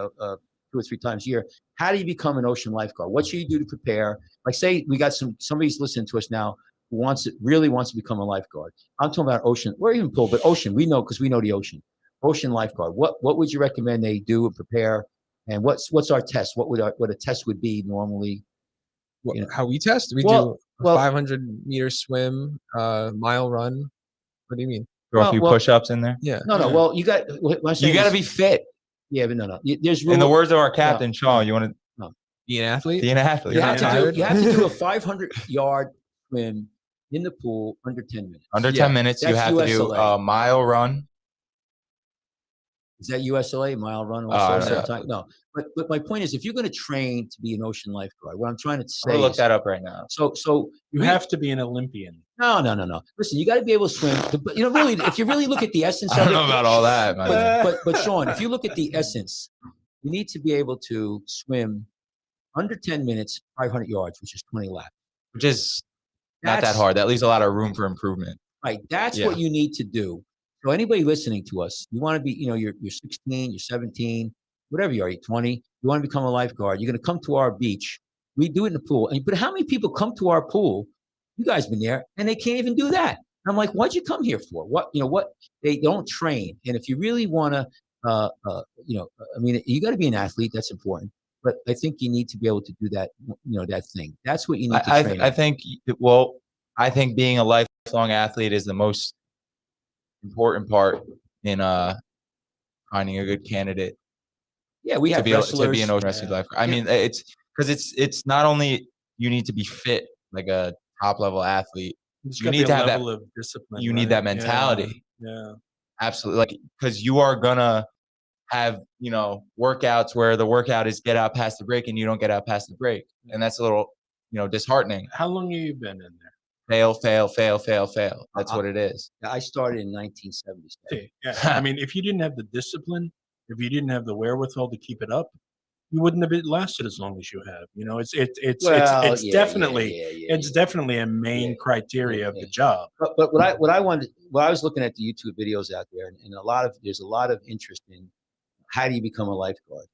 or 3 times a year. How do you become an ocean lifeguard? What should you do to prepare? Like, say we got somebody's listening to us now who really wants to become a lifeguard. I'm talking about ocean, or even pool, but ocean. We know, because we know the ocean. Ocean lifeguard. What would you recommend they do and prepare? And what's our test? What a test would be normally? How we test? We do a 500-meter swim, mile run. What do you mean? Throw a few push-ups in there. Yeah. No. Well, you got to be fit. Yeah, but no. There's in the words of our captain, Sean, you want to be an athlete. Be an athlete. You have to do a 500-yard swim in the pool under 10 minutes. Under 10 minutes, you have to do a mile run. Is that USLA mile run? No. But my point is, if you're going to train to be an ocean lifeguard, what I'm trying to say, look that up right now. So you have to be an Olympian. No. Listen, you got to be able to swim. But really, if you really look at the essence, I don't know about all that, man. But Sean, if you look at the essence, you need to be able to swim under 10 minutes, 500 yards, which is 20 laps. Which is not that hard. That leaves a lot of room for improvement. Right. That's what you need to do. So anybody listening to us, you want to be, you're 16, you're 17, whatever you are, you're 20, you want to become a lifeguard, you're going to come to our beach. We do it in the pool. But how many people come to our pool? You guys been there, and they can't even do that. I'm like, what'd you come here for? What they don't train. And if you really want to, you got to be an athlete. That's important. But I think you need to be able to do that, that thing. That's what you need to train. I think being a lifelong athlete is the most important part in finding a good candidate. Yeah, we have to be an ocean rescue lifeguard. I mean, it's because it's not only you need to be fit like a top level athlete. You need to have that of discipline. You need that mentality. Yeah. Absolutely. Like, because you are gonna have workouts where the workout is get out past the break and you don't get out past the break, and that's a little disheartening. How long have you been in there? Fail. That's what it is. I started in 1976. Yeah. I mean, if you didn't have the discipline, if you didn't have the wherewithal to keep it up, you wouldn't have it lasted as long as you have. You know, it's definitely it's definitely a main criteria of the job. But what I wanted, I was looking at the YouTube videos out there, and there's a lot of interest in how do you become a lifeguard,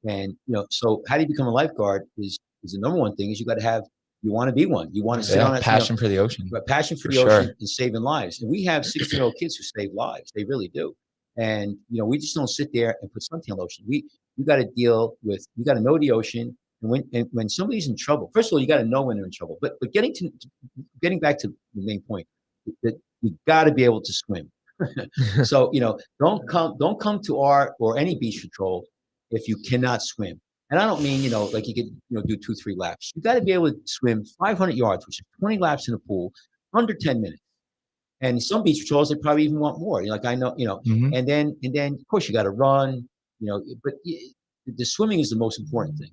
and so how do you become a lifeguard is the number one thing is you got to have. You want to be one. You want to sit on that passion for the ocean. Passion for the ocean and saving lives. And we have 16-year-old kids who save lives. They really do. And we just don't sit there and put suntan lotion. You got to deal with. You got to know the ocean. And when somebody's in trouble, first of all, you got to know when they're in trouble. But getting back to the main point, that you got to be able to swim. So don't come to our or any beach patrol if you cannot swim. And I don't mean, like you could, do 2-3 laps. You got to be able to swim 500 yards, which is 20 laps in a pool, under 10 minutes. And some beach patrols, they probably even want more. Like I know, and then of course you got to run, but the swimming is the most important thing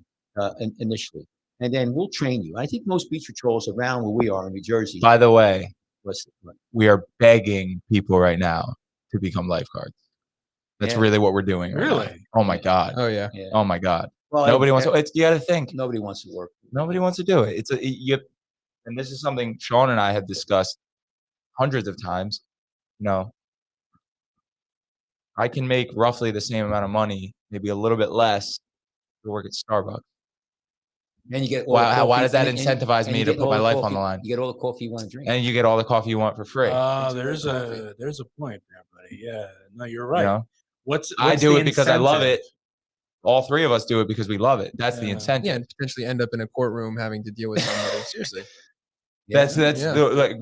initially. And then we'll train you. I think most beach patrols around where we are in New Jersey. By the way, we are begging people right now to become lifeguards. That's really what we're doing. Right now. Oh my God. Oh yeah. Oh my God. Well, nobody wants to. You got to think. Nobody wants to work. Nobody wants to do it. And this is something Sean and I have discussed hundreds of times. I can make roughly the same amount of money, maybe a little bit less, to work at Starbucks. And you get why does that incentivize me to put my life on the line? You get all the coffee you want to drink, and you get all the coffee you want for free. There's a point there, buddy. Yeah, no, you're right. What's I do it because I love incentive? it. All three of us do it because we love it. That's the incentive. Yeah, and potentially end up in a courtroom having to deal with somebody. Seriously. We're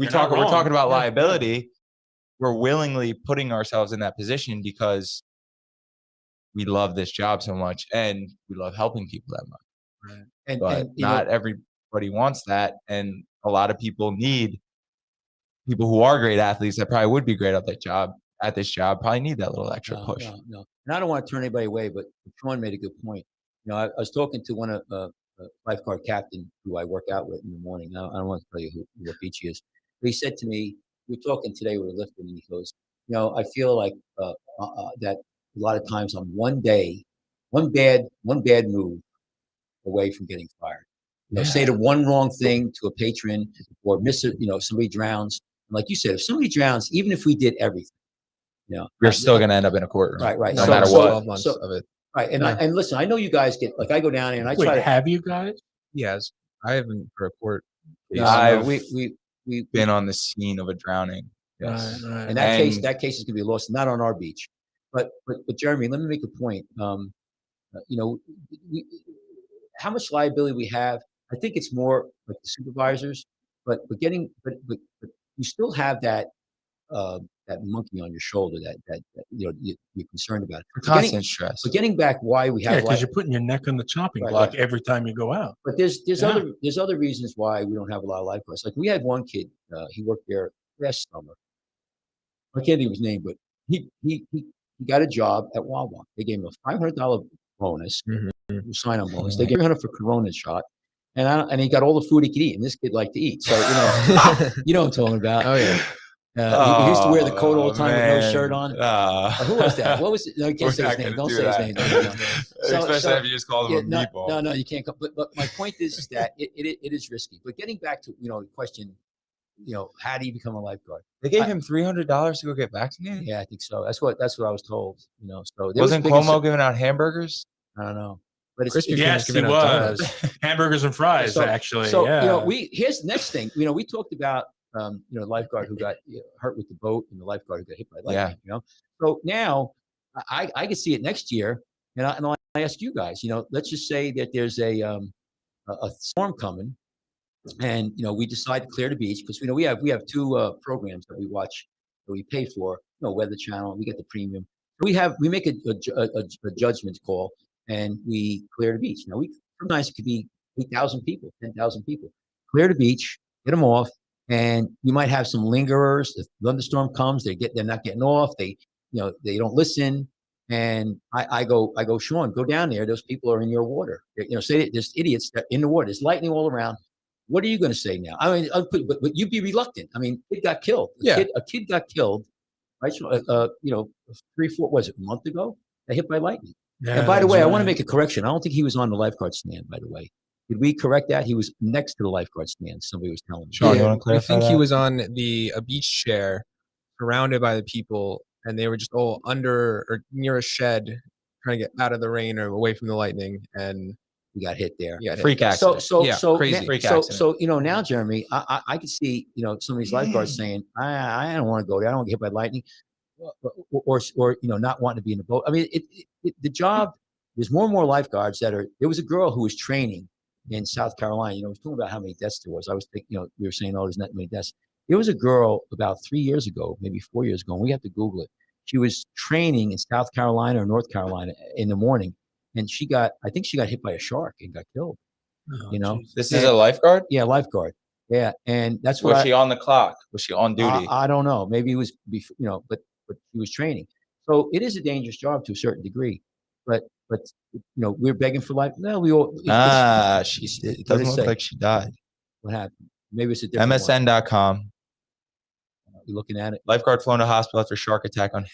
talking about liability. We're willingly putting ourselves in that position because we love this job so much and we love helping people that much. Right. But not everybody wants that, and a lot of people need people who are great athletes that probably would be great at this job probably need that little extra push. No. And I don't want to turn anybody away, but Sean made a good point. I was talking to one of lifeguard captain who I work out with in the morning. I don't want to tell you what beach he is. But he said to me, we were talking today, we were lifting, and he goes, I feel like that a lot of times I'm one bad move away from getting fired. Say the one wrong thing to a patron or miss it, somebody drowns. And like you said, if somebody drowns, even if we did everything, you're still going to end up in a courtroom. Right. No matter what. 12 months of it. Right. And listen, I know you guys get, like I go down there and I try to. Have you guys? Yes. I haven't for a court case. We've been on the scene of a drowning. Yes. Right. And that case is going to be lost, not on our beach. But Jeremy, let me make a point. How much liability we have, I think it's more like the supervisors, but you still have that monkey on your shoulder that you're concerned about. Constant stress. But getting back why we have because you're putting your neck on the chopping block every time you go out. But there's other reasons why we don't have a lot of lifeguards. Like we had one kid, he worked there last summer. I can't think of his name, but he got a job at Wawa. They gave him a $500 bonus, sign-on bonus. They gave him $300 for Corona shot, and he got all the food he could eat. And this kid liked to eat, so you know what I'm talking about. Oh yeah. He used to wear the coat all the time with no shirt on. Who was that? What was it? No, I can't say his name. Don't say his name. Especially if you just call him a meatball. No, you can't. But my point is that it is risky. But getting back to the question, how do you become a lifeguard? They gave him $300 to go get vaccinated. Yeah, I think so. That's what I was told. So wasn't Cuomo giving out hamburgers? I don't know. But yes, he was. Hamburgers and fries, actually. So here's the next thing. We talked about lifeguard who got hurt with the boat and the lifeguard who got hit by lightning. So now I can see it next year, and I ask you guys. Let's just say that there's a storm coming, and we decide to clear the beach because we have two programs that we watch that we pay for. Weather Channel. We get the premium. We make a judgment call, and we clear the beach. Sometimes it could be 8,000 people, 10,000 people. Clear the beach, get them off. And you might have some lingerers. If thunderstorm comes, they're not getting off. They don't listen. And I go, Sean, go down there. Those people are in your water. Say there's idiots that in the water. There's lightning all around. What are you going to say now? I mean, but you'd be reluctant. I mean, kid got killed. A kid got killed, right? 3-4 was it a month ago? got hit by lightning. Yeah, And by the that's way, I want to right. make a correction. I don't think he was on the lifeguard stand, by the way. Did we correct that? He was next to the lifeguard stand. Somebody was telling me. Sean, you Yeah, want to I clarify think he that? was on a beach chair, surrounded by the people, and they were just all under or near a shed, trying to get out of the rain or away from the lightning, and We got hit there. he got hit. Freak accident. Yeah, crazy. Freak accident. Now, Jeremy, I could see, some of these lifeguards saying, I don't want to go there. I don't want to get hit by lightning, or not wanting to be in the boat. I mean, the job. There's more and more lifeguards that are. There was a girl who was training in South Carolina. I was talking about how many deaths there was. I was thinking, we were saying, oh, there's not many deaths. There was a girl about 3 years ago, maybe 4 years ago, and we have to Google it. She was training in South Carolina or North Carolina in the morning, and I think she got hit by a shark and got killed. Oh, Jesus. This is a lifeguard? Yeah, lifeguard. Yeah, and that's what Was she on the clock? Was she on duty? I don't know. Maybe it was before, but she was training. So it is a dangerous job to a certain degree. But we're begging for life. No, we all. It what doesn't did it look say? like she died. What happened? Maybe it's a different one. MSN.com. You looking at it? Lifeguard flown to hospital after shark attack on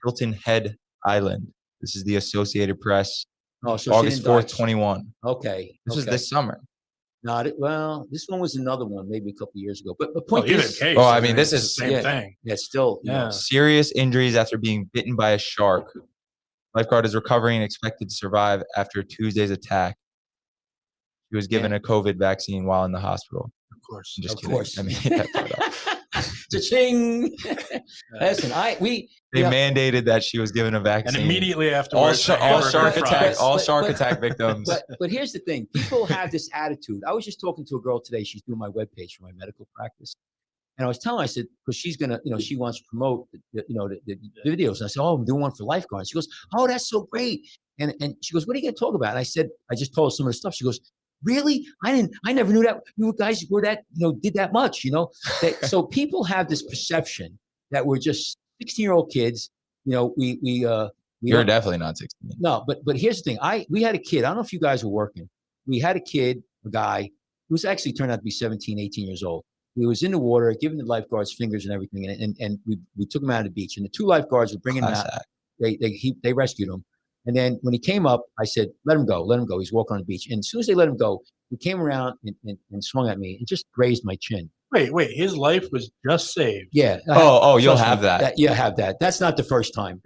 Hilton Head Island. This is the Associated Press. Oh, so she August didn't die. 4th, 21. Okay. This was okay. this summer. Well, this one was another one, maybe a couple of years ago. But the point Either is, case. Oh, I mean, this it's is- the same thing. yeah, still, Yeah. Serious injuries after being bitten by a shark. Lifeguard is recovering and expected to survive after Tuesday's attack. She was given a COVID vaccine while in the hospital. Of course. I'm just Of kidding. course. I mean, that's what I- Cha-ching. Listen, they mandated that she was given a vaccine. And immediately all, afterwards, shark attack, all shark but- attack victims. But here's the thing: people have this attitude. I was just talking to a girl today. She's doing my webpage for my medical practice, and I was telling her, I said, because she's gonna, she wants to promote, the videos. And I said, oh, I'm doing one for lifeguards. She goes, oh, that's so great. And she goes, what are you gonna talk about? And I said, I just told her some of the stuff. She goes, really? I never knew that you guys were that, did that much, So people have this perception that we're just 16-year-old kids. You're definitely not 16. No, but here's the thing. We had a kid. I don't know if you guys were working. We had a guy who's actually turned out to be 17, 18 years old. He was in the water, giving the lifeguards fingers and everything, and we took him out of the beach. And the two lifeguards were bringing him out. They rescued him. And then when he came up, I said, let him go. He's walking on the beach. And as soon as they let him go, he came around and swung at me and just grazed my chin. Wait, his life was just saved. Yeah. You'll have that. Yeah, have that. That's not the first time.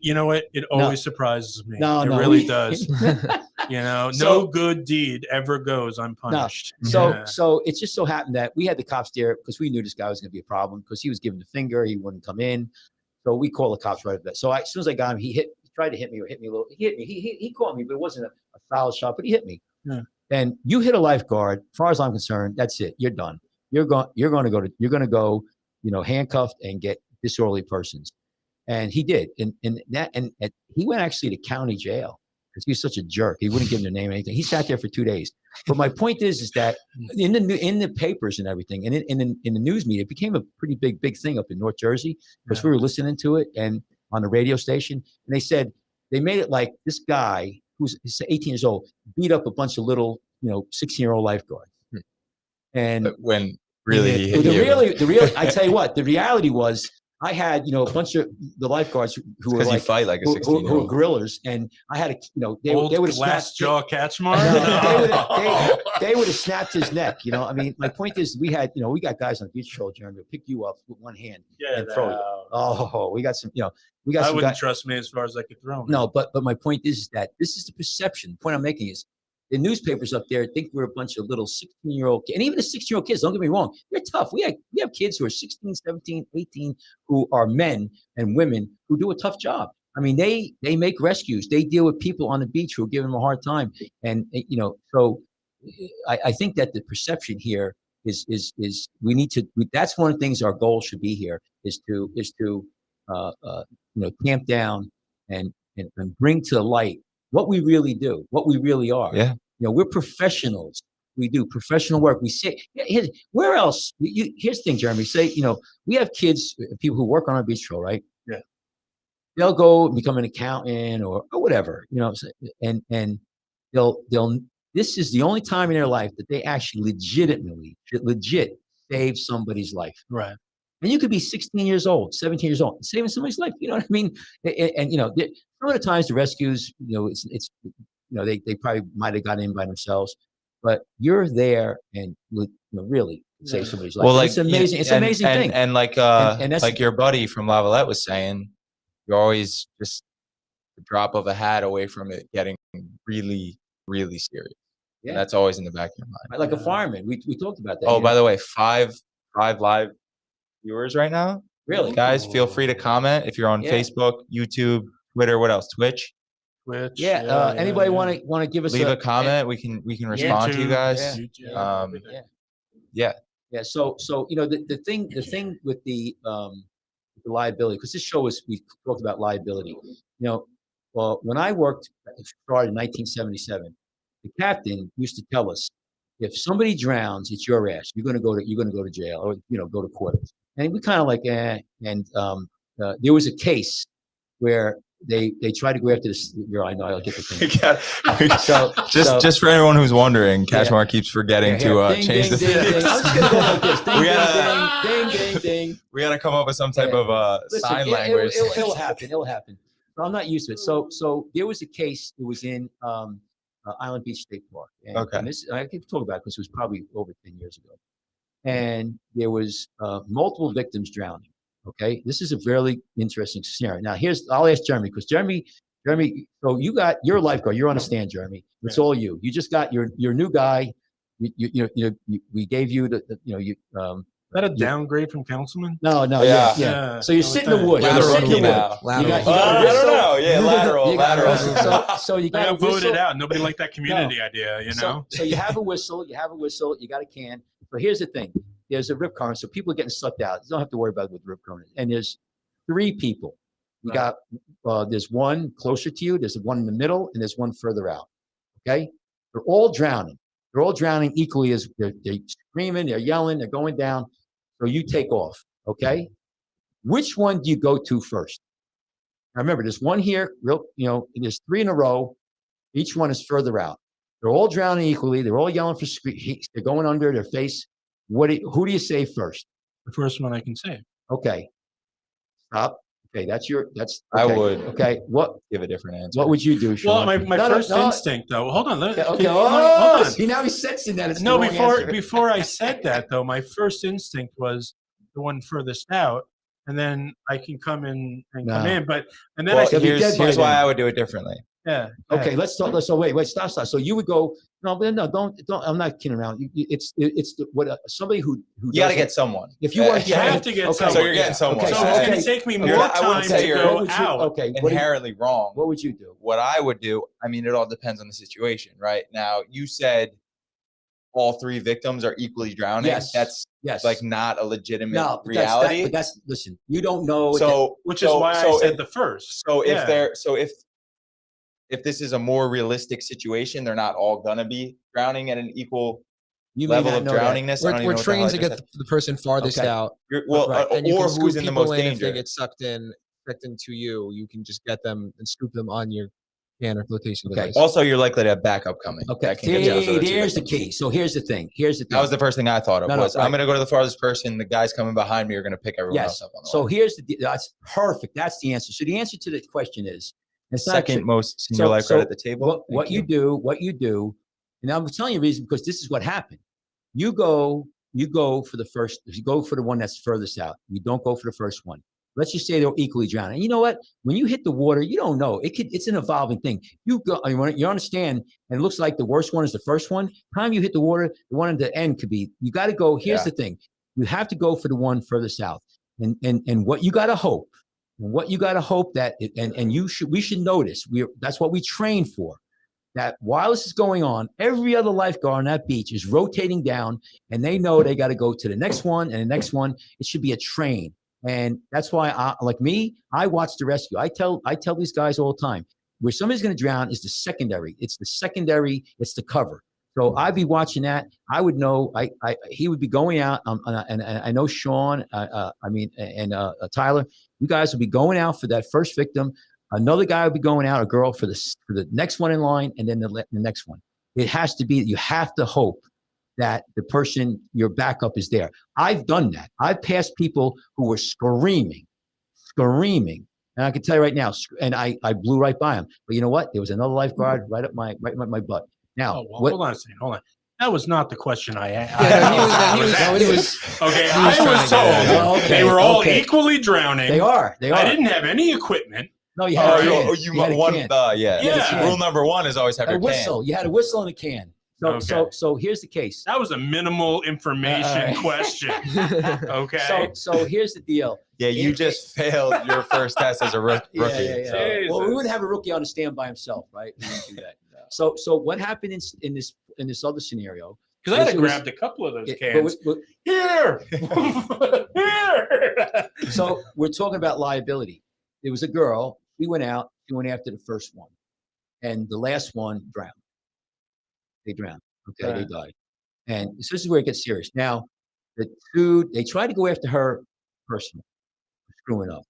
You know what? It always surprises me. No, it no. really does. So- No good deed ever goes unpunished. So it just so happened that we had the cops there because we knew this guy was going to be a problem because he was giving the finger. He wouldn't come in. So we called the cops right after that. So as soon as I got him, he tried to hit me or hit me a little. He hit me. He caught me, but it wasn't a foul shot, but he hit me. Yeah. And you hit a lifeguard, as far as I'm concerned, that's it. You're done. You're going to go, handcuffed and get disorderly persons. And he did. And he went actually to county jail because he was such a jerk. He wouldn't give him the name or anything. He sat there for 2 days. But my point is that in the papers and everything, and in the news media, it became a pretty big thing up in North Jersey because we were listening to it and on the radio station. And they said they made it like this guy who's 18 years old beat up a bunch of little 16-year-old lifeguards. And But when really he hit the you. real I tell you what, the reality was I had a bunch of the lifeguards who were Because you like fight like a who were 16-year-old. gorillers, and I had they Old would have glass snapped jaw Kachmar. they would have snapped his neck. I mean, my point is we had we got guys on the beach patrol, Jeremy, pick you up with one hand and throw you. Oh, we got some we got I some wouldn't guys. trust me as far as I could throw him. No, but my point is that this is the perception. The point I'm making is the newspapers up there think we're a bunch of little 16-year-old kids. And even the 16-year-old kids, don't get me wrong, they're tough. We have kids who are 16, 17, 18 who are men and women who do a tough job. I mean, they make rescues. They deal with people on the beach who are giving them a hard time. And, so I think that the perception here is we need to, that's one of the things our goal should be here is to tamp down and bring to light what we really do, what we really are. Yeah. We're professionals. We do professional work. We say, where else? Here's the thing, Jeremy. Say, we have kids, people who work on our beach patrol, right? Yeah. They'll go and become an accountant or whatever, and this is the only time in their life that they actually legit save somebody's life. Right. And you could be 16 years old, 17 years old, saving somebody's life. You know what I mean? And some of the times the rescues, it's they probably might have gotten in by themselves, but you're there and really save somebody's life. Well, And like it's amazing. It's an amazing thing. And like And that's like your buddy from Lavalette was saying, you're always just a drop of a hat away from it getting really, really serious. Yeah. And that's always in the back of your mind. like a fireman. We talked about that. Oh, by the way, five live viewers right now. Really? Guys, feel free to comment if you're on Yeah. Facebook, YouTube, Twitter. What else? Twitch. Yeah. Anybody want to give us Leave a comment? We can respond to you guys. Yeah. So the thing with the liability, because this show we talked about liability. Well, when I started in 1977, the captain used to tell us, if somebody drowns, it's your ass. You're gonna go to jail or go to court. And we kind of like And there was a case where they tried to go after this girl. I know I'll get the thing. Just for everyone who's wondering, Kachmar keeps forgetting to change the ding, ding, ding. I'm just gonna go like this. Ding, We ding, gotta- ding, ding, ding, ding. We got to come up with some type of Listen, sign language. It'll happen. It'll happen. So I'm not used to it. So there was a case. It was in Island Beach State Park. And, Okay. And this I can talk about it because it was probably over 10 years ago. And there was multiple victims drowning. Okay, this is a very interesting scenario. Now, I'll ask Jeremy, because Jeremy. So you're a lifeguard. You're on a stand, Jeremy. It's all you. You just got your new guy. We gave you Is that a downgrade from councilman? No, Yeah. yeah. So you're sitting in the woods. You're You're sitting in the now. woods. Lateral. You got I don't know. Yeah, lateral. You got a lateral. whistle. So you I got a got voted whistle. out. Nobody liked that community idea, you know? So you have a whistle. You got a can. But here's the thing. There's a rip current, so people are getting sucked out. You don't have to worry about it with rip current. And there's 3 people. You got there's one closer to you. There's one in the middle, and there's one further out. Okay, they're all drowning. They're all drowning equally as they're screaming, they're yelling, they're going down. So you take off. Okay, which one do you go to first? Now remember, there's one here. There's 3 in a row. Each one is further out. They're all drowning equally. They're all yelling for. They're going under their face. Who do you save first? The first one I can save. Okay, stop. Okay, that's. I okay. would. Okay, what Give a different answer. would you do, Sean? Well, my first instinct, though. Hold on. Okay. Hold Oh, on. see, now he's sensing that it's No, the wrong answer. before I said that, though, my first instinct was the one furthest out, and then I can come in and come No. in. But then Well, I You'll said, be here's dead by why then. I would do it differently. yeah. Okay, let's stop. Wait, stop. So you would go. No, don't. I'm not kidding around. It's somebody who You got to doesn't- get someone. If you want, You have to get okay. someone. So you're getting someone. Okay, So so it's okay. going to take me more You're not- I wouldn't time say to you're- go What would you- out. Okay, Inherently wrong. what would you do? What I would do, I mean, it all depends on the situation, right? Now, you said all 3 victims are equally drowning. Yes. That's Yes. like not a legitimate no, but reality. listen. You don't know. Which is why I said if, the first. So Yeah. if this is a more realistic situation, they're not all gonna be drowning at an equal you may level not of know that. drowningness. I don't even We're know what the hell trained I to just get said. the person farthest Okay. out, Well, Right. and you or can scoop who's in the people most in if they danger. get sucked into you. You can just get them and scoop them on your can or flotation Okay. device. Also, you're likely to have backup coming. Okay, That can get you those other 2 here's the victims. key. So here's the thing. That was the first thing I thought of. No, was right. I'm going to go to the farthest person. The guys coming behind me are going to pick everyone Yes. else up on the So line. here's that's perfect. That's the answer. So the answer to the question is, it's not Second tri- most senior lifeguard at the table. What you do, and I'm telling you the reason, because this is what happened. You go for the first. You go for the one that's furthest out. You don't go for the first one. Let's just say they're equally drowning. And you know what? When you hit the water, you don't know. It's an evolving thing. You go. I mean, when you understand, and it looks like the worst one is the first one. Time you hit the water, the one at the end could be. You got to go. Here's the thing. You have to go for the one further south. And what you got to hope. And what you got to hope that, we should notice. That's what we train for. That while this is going on, every other lifeguard on that beach is rotating down, and they know they got to go to the next one and the next one. It should be a train, and that's why, I watch the rescue. I tell these guys all the time, where somebody's going to drown is the secondary. It's the secondary. It's the cover. So I'd be watching that. I would know. He would be going out, and I know Sean. Tyler. You guys would be going out for that first victim. Another guy would be going out, a girl for the next one in line, and then the next one. It has to be. You have to hope that the person, your backup is there. I've done that. I've passed people who were screaming. And I can tell you right now, and I blew right by him. But you know what? There was another lifeguard right up my butt. Now, hold on a second. Hold on. That was not the question I asked. Okay, I was told they were all equally drowning. They are. I didn't have any equipment. No, you had a can. You had one. Yeah. Rule number one is always have a your whistle. can. You had a whistle and a can. So here's the case. That was a minimal information question. Okay. So here's the deal. Yeah, you just failed your first test as a rookie. Yeah. Well, we wouldn't have a rookie on the stand by himself, right? We wouldn't do that. So what happened in this other scenario? Because I had grabbed a couple of those cans. Here. So we're talking about liability. There was a girl. We went out. She went after the first one, and the last one drowned. They drowned. Okay, they died. And so this is where it gets serious. Now, they tried to go after her personally, screwing up.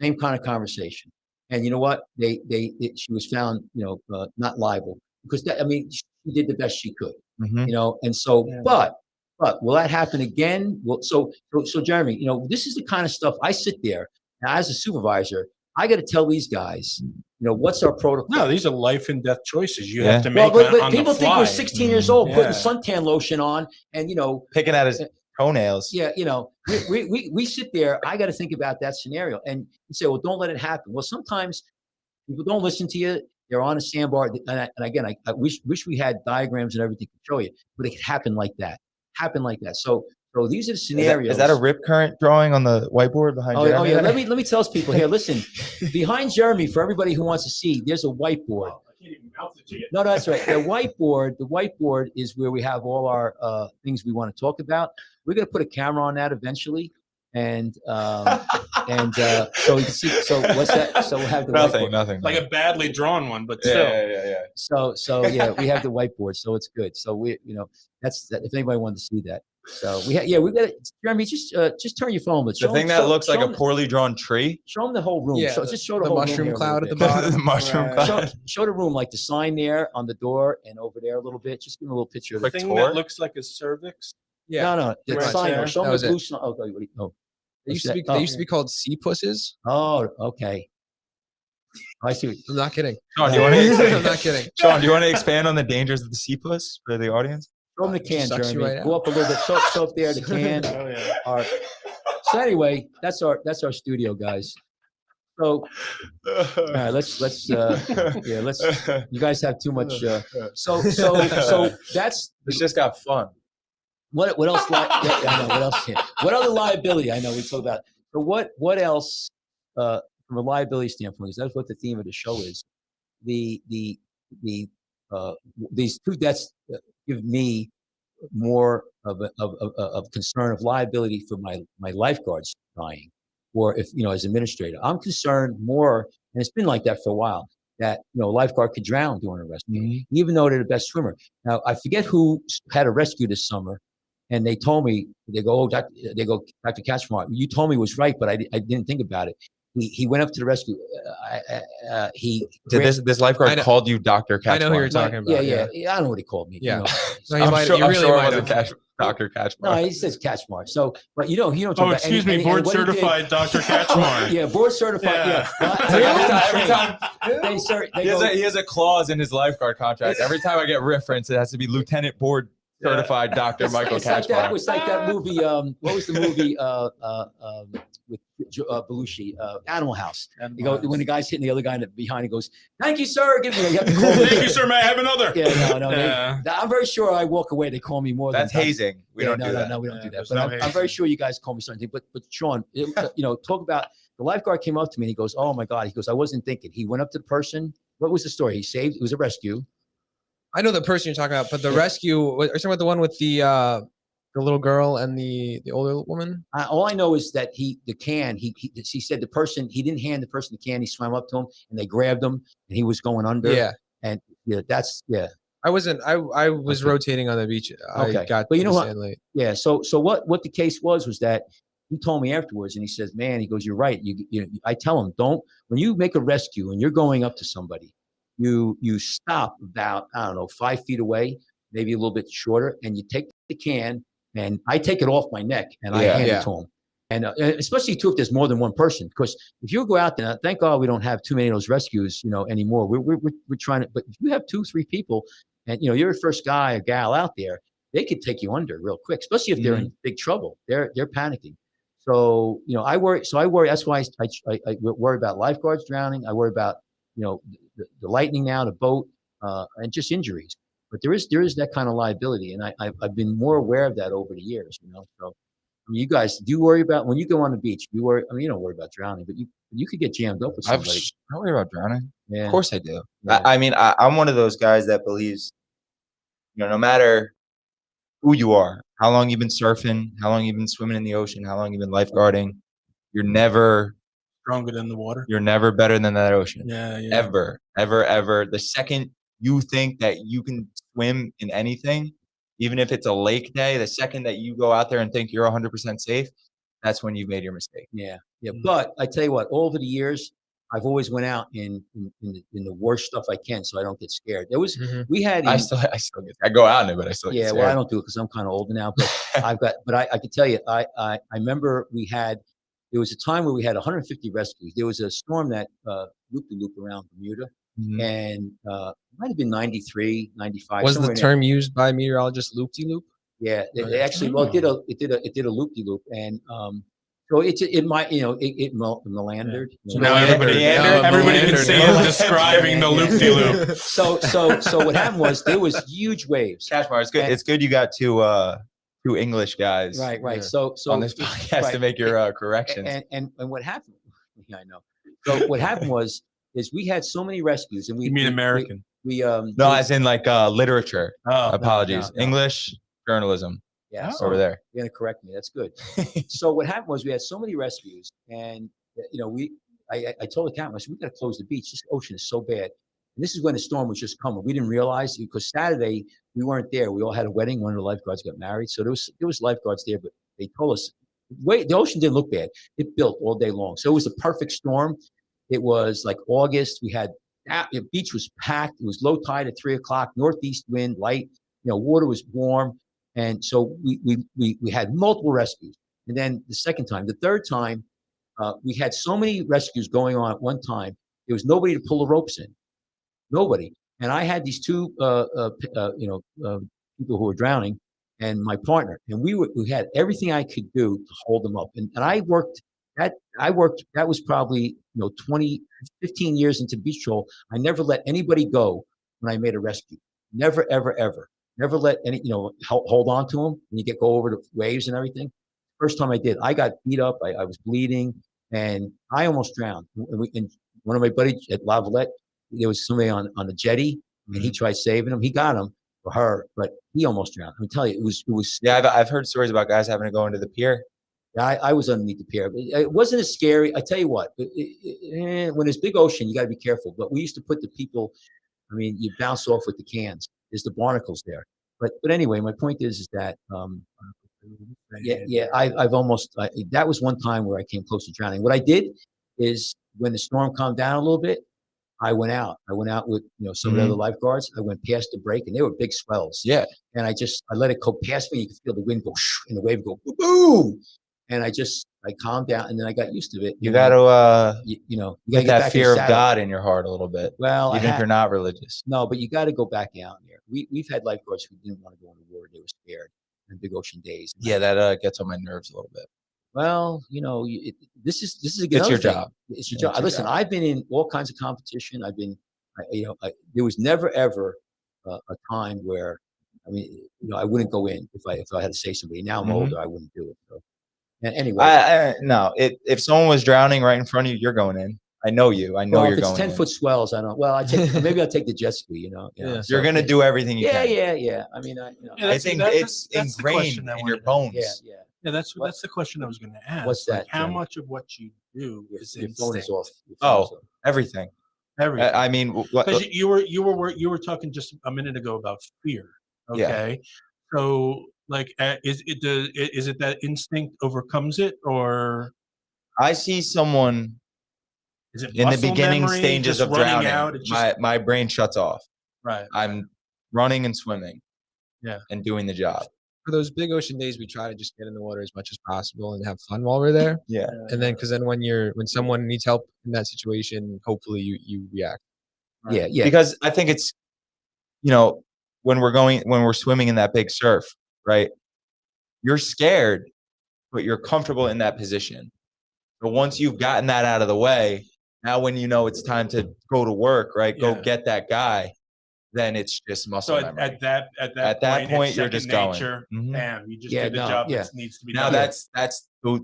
Same kind of conversation. And you know what? She was found, not liable because she did the best she could, And so, but will that happen again? Well, so Jeremy, this is the kind of stuff I sit there now as a supervisor. I got to tell these guys, what's our protocol? No, these are life and death choices you have to make. But on people the think fly. we're 16 years old putting suntan lotion on and picking at his toenails. Yeah, we sit there. I got to think about that scenario and say, well, don't let it happen. Well, sometimes people don't listen to you. They're on a sandbar, and again, I wish we had diagrams and everything to show you, but it could happen like that. So these are the scenarios. Is that a rip current drawing on the whiteboard behind Jeremy? Oh yeah. Let me tell people here. Listen, behind Jeremy, for everybody who wants to see, there's a whiteboard. No, that's right. The whiteboard is where we have all our things we want to talk about. We're going to put a camera on that eventually, and so you can see. So what's that? So we'll have the nothing. Like a badly drawn one, but still. Yeah. So yeah, we have the whiteboard, so it's good. So that's if anybody wanted to see that. So we got it. Jeremy, just turn your phone. But the thing that looks like a poorly drawn tree. Show them the whole room. Yeah, just show the whole mushroom room cloud at the bottom. bottom. The mushroom cloud. Show the room, like the sign there on the door and over there a little bit. Just give them a little picture of The the thing that looks like a cervix. Yeah. No, the Right sign. there. Show them the blue sign. They used to be called sea pusses. Oh, okay. I see. I'm not kidding. Sean, do you want to? I'm not kidding. Sean, do you want to expand on the dangers of the sea puss for the audience? Show them the can, Sucks you Jeremy. right Go out. up a little bit. Show up there the can. Oh yeah. All right. So anyway, that's our studio, guys. So all right, let's you guys have too much so that's This just got fun. what else I know what else what other liability I know we talk about. So what else from a liability standpoint, because that's what the theme of the show is. These two deaths give me more of concern of liability for my lifeguards dying, or if as administrator, I'm concerned more, and it's been like that for a while, that a lifeguard could drown during a rescue, even though they're the best swimmer. Now I forget who had a rescue this summer, and they told me Dr. Kachmar, you told me it was right, but I didn't think about it. He went up to the rescue. This lifeguard called you Dr. Kachmar? I know who you're talking about. Yeah. I don't know what he called me. Yeah. I'm sure it wasn't Dr. Kachmar. No, he says Kachmar. So, but he don't talk Oh, about excuse me, board certified Dr. Kachmar. Yeah, board certified. Every time He he has a clause in his lifeguard contract. Every time I get reference, it has to be Lieutenant Board Certified Dr. Michael Kachmar. It was like that movie. What was the movie with Belushi? Animal House. When the guy's hitting the other guy behind, he goes, "Thank you, sir. Give me." Thank you, sir. May I have another? Yeah, no. I'm very sure I walk away. They call me more. That's hazing. We don't do that. No, we don't do that. There's But no I'm very sure you guys call me something. But Sean, talk about the lifeguard came up to me and he goes, "Oh my God!" He goes, "I wasn't thinking." He went up to the person. What was the story? He saved. It was a rescue. I know the person you're talking about, but the rescue. Are you talking about the one with the little girl and the older woman? All I know is that he said the person, he didn't hand the person the can. He swam up to him and they grabbed him and he was going under. Yeah. And I wasn't. I was rotating on the beach. Okay. I got But you know what? what? Late. Yeah. So what the case was that he told me afterwards, and he says, "Man," he goes, "You're right. I tell him, when you make a rescue and you're going up to somebody, you stop about, I don't know, 5 feet away, maybe a little bit shorter, and you take the can and I take it off my neck and I Yeah. hand Yeah. it to them. And especially too if there's more than one person, because if you go out there, thank God we don't have too many of those rescues, anymore. We're trying to, but if you have 2-3 people, and you're the first guy or gal out there, they could take you under real quick, especially if they're in big trouble. They're panicking. So I worry. So I worry. That's why I worry about lifeguards drowning. I worry about the lightning now, the boat, and just injuries. But there is that kind of liability, and I've been more aware of that over the years. So. I mean, you guys, do you worry about when you go on the beach? You worry. I mean, you don't worry about drowning, but you could get jammed up with somebody. I don't worry about drowning. Yeah. Of course I do. Yeah. I mean, I'm one of those guys that believes, no matter who you are, how long you've been surfing, how long you've been swimming in the ocean, how long you've been lifeguarding, you're never Stronger than the water. You're never better than that ocean. Yeah. Ever, ever, ever. The second you think that you can swim in anything, even if it's a lake day, the second that you go out there and think you're 100% safe, that's when you've made your mistake. Yeah. But I tell you what, over the years, I've always went out in the worst stuff I can, so I don't get scared. There was we had. I still get. I go out in it, but I still get Yeah, scared. well, I don't do it because I'm kind of older now. But I can tell you, I remember there was a time where we had 150 rescues. There was a storm that looped the loop around Bermuda, and it might have been 93, 95. Was the term used by meteorologists loop-de-loop? Yeah, it actually, well, it did a loop-de-loop, and so it might, it melandered. So now everybody can see him describing the loop-de-loop. So what happened was there was huge waves. Kachmar, it's good. It's good you got two English guys, right? Yeah. So on this podcast to make your corrections. And what happened? Yeah, I know. So what happened is we had so many rescues, and You mean American? No, as in like literature. Oh, apologies. no. English journalism. Yeah, over there. You're gonna correct me. That's good. So what happened was we had so many rescues, and I told the captain, I said, we got to close the beach. This ocean is so bad. And this is when the storm was just coming. We didn't realize because Saturday we weren't there. We all had a wedding. One of the lifeguards got married, so there was lifeguards there, but they told us, wait, the ocean didn't look bad. It built all day long, so it was a perfect storm. It was like August. We had the beach was packed. It was low tide at 3:00. Northeast wind, light. Water was warm. And so we had multiple rescues. And then the second time, the third time, we had so many rescues going on at one time. There was nobody to pull the ropes in. Nobody. And I had these two, people who were drowning and my partner. And we had everything I could do to hold them up. And I worked, that was probably, 15 years into beach patrol. I never let anybody go when I made a rescue. Never, ever, ever. Never let any, hold on to them when you go over the waves and everything. First time I did, I got beat up. I was bleeding and I almost drowned. And one of my buddies at Liability, there was somebody on the jetty and he tried saving him. He got him or her, but he almost drowned. I'm telling you, it was. Yeah, I've heard stories about guys having to go into the pier. I was underneath the pier. It wasn't as scary. I tell you what, when it's big ocean, you got to be careful. But we used to put the people, you bounce off with the cans. There's the barnacles there. But anyway, my point is that, I've almost, that was one time where I came close to drowning. What I did is when the storm calmed down a little bit, I went out with, some of the other lifeguards. I went past the break and they were big swells. Yeah. And I let it go past me. You could feel the wind go and the wave go boom. And I calmed down and then I got used to it. You got to, you got to get that fear of God in your heart a little bit. Well, even if you're not religious. No, but you got to go back out there. We've had lifeguards who didn't want to go in the water. They were scared in big ocean days. Yeah, that gets on my nerves a little bit. Well, this is it's your job. It's your job. Listen, I've been in all kinds of competition. There was never ever a time where, I wouldn't go in if I had to say somebody. Now I'm older, I wouldn't do it. So. And anyway, no. If someone was drowning right in front of you, you're going in. I know you. I know you're going. If it's 10-foot swells, I don't. Well, maybe I'll take the jet ski. Yeah. You're gonna do everything you can. Yeah. I think it's ingrained in your bones. Yeah, that's the question I was going to ask. What's that? How much of what you do is your phone is off? Everything. Everything. Because you were talking just a minute ago about fear. Okay. Yeah. So is it that instinct overcomes it, or I see someone in the beginning stages of drowning, my brain shuts off. Right. I'm running and swimming. Yeah. And doing the job. for those big ocean days, we try to just get in the water as much as possible and have fun while we're there. Yeah. And then, because then when someone needs help in that situation, hopefully you react. Yeah, yeah. Because I think it's, when we're swimming in that big surf, right? You're scared, but you're comfortable in that position. But once you've gotten that out of the way, now when it's time to go to work, right? Go get that guy, then it's just muscle So memory. at that point, you're it's just second going. nature. Mhm. Bam, you just Yeah, do the no, job yeah. that needs to be Now done.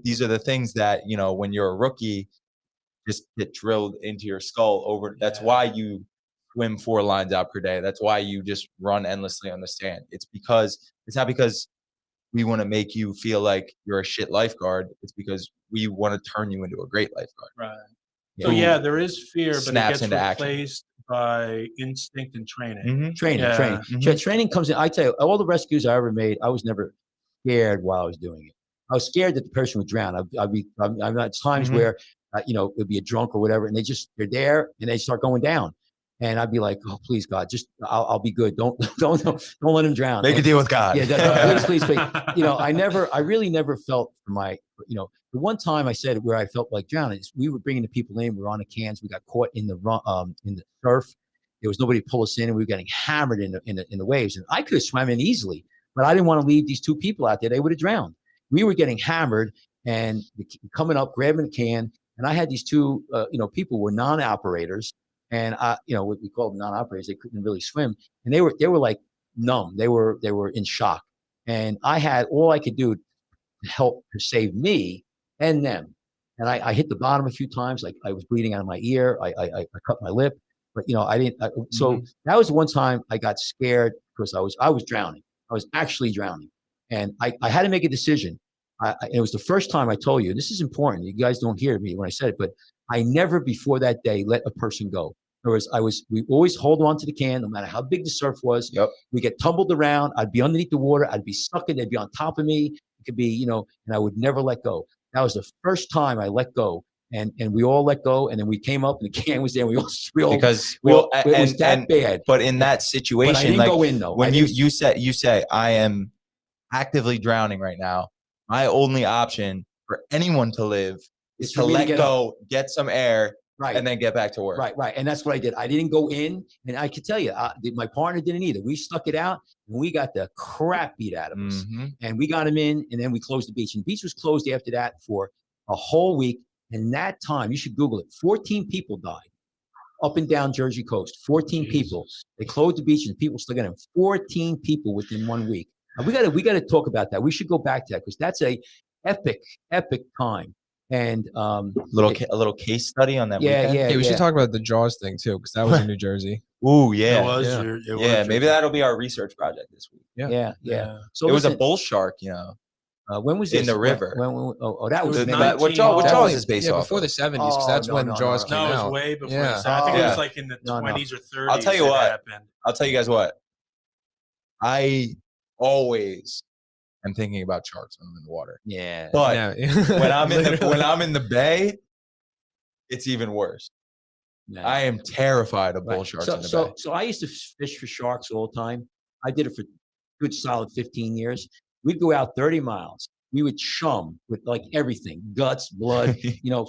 these are the things that, when you're a rookie, just get drilled into your skull over. That's Yeah. why you swim 4 lines out per day. That's why you just run endlessly on the stand. It's not because we want to make you feel like you're a shit lifeguard. It's because we want to turn you into a great lifeguard. Right. Yeah. So yeah, there is fear, but it Snaps gets into action. replaced by instinct and training. Mhm. Training. Mhm. Yeah, training comes in. I tell you, all the rescues I ever made, I was never scared while I was doing it. I was scared that the person would drown. I've had times Mhm. where, it'd be a drunk or whatever, and they're there and they start going down. And I'd be like, oh, please, God, I'll be good. Don't let him drown. Make a And- deal with God. Yeah, please. I really never felt for my, the one time I said where I felt like drowning is we were bringing the people in. We were on the cans. We got caught in the surf. There was nobody to pull us in, and we were getting hammered in the waves. And I could have swam in easily, but I didn't want to leave these 2 people out there. They would have drowned. We were getting hammered and coming up, grabbing a can. And I had these 2, people were non-operators, and what we call them non-operators. They couldn't really swim, and they were like numb. They were in shock, and I had all I could do to help to save me and them. And I hit the bottom a few times, like I was bleeding out of my ear. I cut my lip, but I didn't. So that was one time I got scared because I was drowning. I was actually drowning, and I had to make a decision. It was the first time I told you, this is important. You guys don't hear me when I said it, but I never before that day let a person go. In other words, we always hold on to the can, no matter how big the surf was. Yep. We get tumbled around. I'd be underneath the water. I'd be stuck in. They'd be on top of me. It could be, and I would never let go. That was the first time I let go. And we all let go. And then we came up and the can was there. And we all Because it was that bad. But in that But situation, I didn't like go in though. when you say I am actively drowning right now, my only option for anyone to live is for to me to let get go, get some air, Right. and then get back to work. Right. And that's what I did. I didn't go in. And I could tell you, my partner didn't either. We stuck it out and we got the crap beat out of us. Mhm. And we got him in and then we closed the beach. And the beach was closed after that for a whole week. And that time, you should Google it, 14 people died up and down Jersey coast. 14 people. They closed the beach and people still got in. 14 people within 1 week. And we got to talk about that. We should go back to that because that's a epic time. And a little case study on that weekend. Hey, we should talk about the Jaws thing too, because that was in New Jersey. Ooh, yeah. It was. Yeah. It was Yeah, maybe that'll be our research project this week. Yeah. So It was a listen, bull shark, when was this? in the river. That was It was maybe- 19 What Jaws is based off before of. the 70s, because that's when Jaws came No, it was out. way before. Yeah. I think it Yeah. was like in the 20s or 30s. I'll tell you it what. happened. I'll tell you guys what. I always am thinking about sharks when I'm in the water. Yeah. But Yeah. when I'm in the bay, it's even worse. Yeah. I am terrified of bull Right. sharks So, in the so, bay. so I used to fish for sharks all the time. I did it for good solid 15 years. We'd go out 30 miles. We would chum with like everything, guts, blood,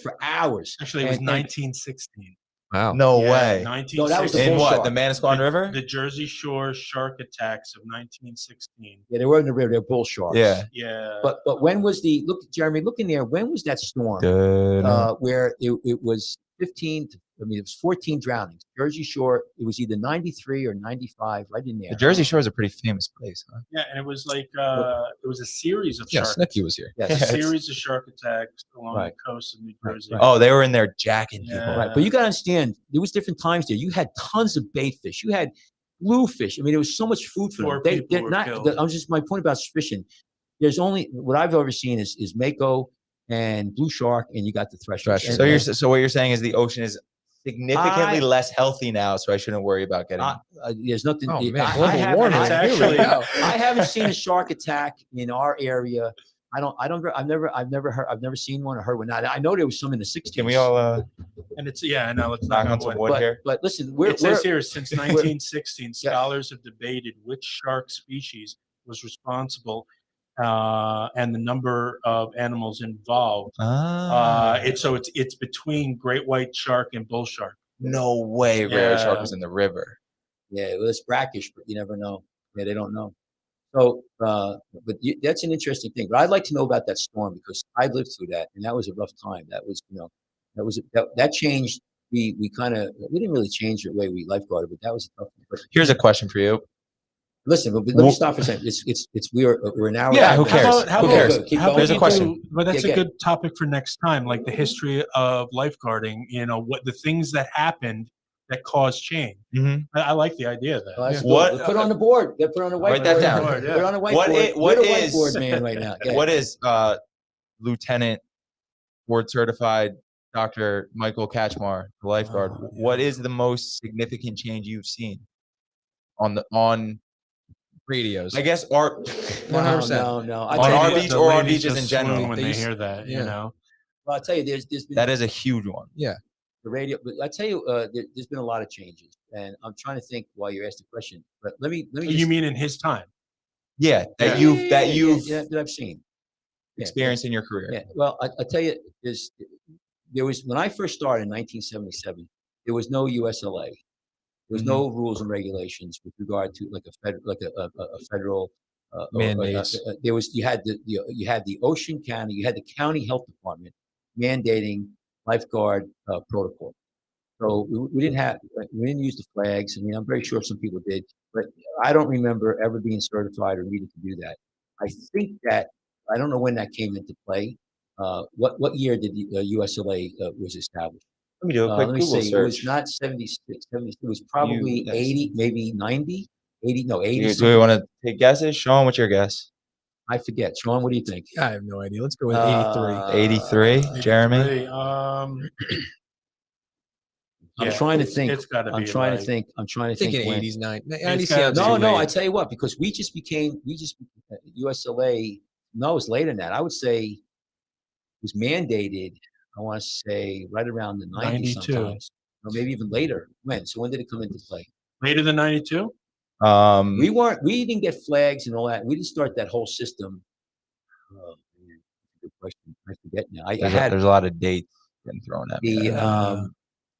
for hours. Actually, it was And- 1916. Wow. No Yeah, way. 1916. No, that was the In bull what? shark. The Manasquan River? The Jersey Shore shark attacks of 1916. Yeah, they were in the river. They're bull sharks. Yeah. Yeah. But when was Jeremy, look in there. When was that storm Good. where it was 15? It was 14 drownings. Jersey Shore. It was either 93 or 95. Right in there. The Jersey Shore is a pretty famous place, huh? yeah, and it was like it was a series of Yeah, shark Snooki was here. Yes. a Yes. series of shark attacks along Right. the coast of New Right, Jersey. right. Oh, they were in there jacking people. Yeah. Right, but you got to understand, there was different times there. You had tons of bait fish. You had bluefish. I mean, there was so much food for them. 4 people They're were not. killed. I'm just my point about fishing. There's only what I've ever seen is mako and blue shark, and you got the thresher. So what you're saying is the ocean is significantly less healthy now, so I shouldn't worry about getting. There's nothing. Oh, man, I global haven't- warming. It's I- actually- I haven't seen a shark attack in our area. I've never seen one or heard one. Now, I know there was some in the 60s. Can we all And it's now let's knock knock on some wood. wood here? But listen, It says here since 1916, Yeah. scholars have debated which shark species was responsible and the number of animals involved. It's between great white shark and bull shark. No way, great shark Yeah. was in the river. Yeah, well, it's brackish, but you never know. Yeah, they don't know. So, that's an interesting thing. But I'd like to know about that storm because I lived through that, and that was a rough time. That was, that changed. We didn't really change the way we lifeguarded, but that was a tough one. But Here's a question for you. listen, but let me stop for a second. We're an hour. Yeah, who out. cares? Who cares? Keep How going. There's a question. But that's Yeah, a good topic for next time, like the history of lifeguarding. What the things that happened that caused change. I like the idea of that. Well, that's good. What- We'll put it on the board. Put it on the whiteboard. Write that down. Put it on the whiteboard. What We're the is- whiteboard man right now? Yeah. What is Lieutenant board certified Dr. Michael Kachmar, the lifeguard? What is the most significant change you've seen on Radios. I guess our 100%. No. On our beach or on ladies beaches just in general. swoon when They they used- hear that. yeah. Well, I'll tell you, there's been that is a huge one. the radio. But I tell you, there's been a lot of changes, and I'm trying to think while you ask the question. But let me. You just- mean in his time? Yeah, that Yeah. you've that I've seen. Yeah. experienced in your career. Yeah. Well, I tell you, there was when I first started in 1977. There was no USLA. There was no rules and regulations with regard to like a federal Mandates. you had the Ocean County, you had the county health department mandating lifeguard protocol. So we didn't use the flags. I mean, I'm very sure some people did, but I don't remember ever being certified or needed to do that. I think that I don't know when that came into play. What year did the USLA was established? Let me do a quick Let me Google see. It search. was not 76, 70. It was probably US. 80, maybe 90, 80. No, Do 80. we something. want to take guesses? Sean, what's your guess? I forget. Sean, what do you think? I have no idea. Let's go with 83. 83, Jeremy? 83, I'm yeah, trying to it's- think. It's got to be. I'm trying to like- think. I'm trying to think. Thinking when. 80s, 90s. It's 90s gotta sounds be too No, late. I tell you what, because USLA. No, it's later than that. I would say it was mandated. I want to say right around the 90s 92. sometimes, or maybe even later. When? So when did it come into play? Later than 92? We didn't get flags and all that. We didn't start that whole system. Oh, man, good question. I forget now. I had there's a lot of dates getting thrown at me. the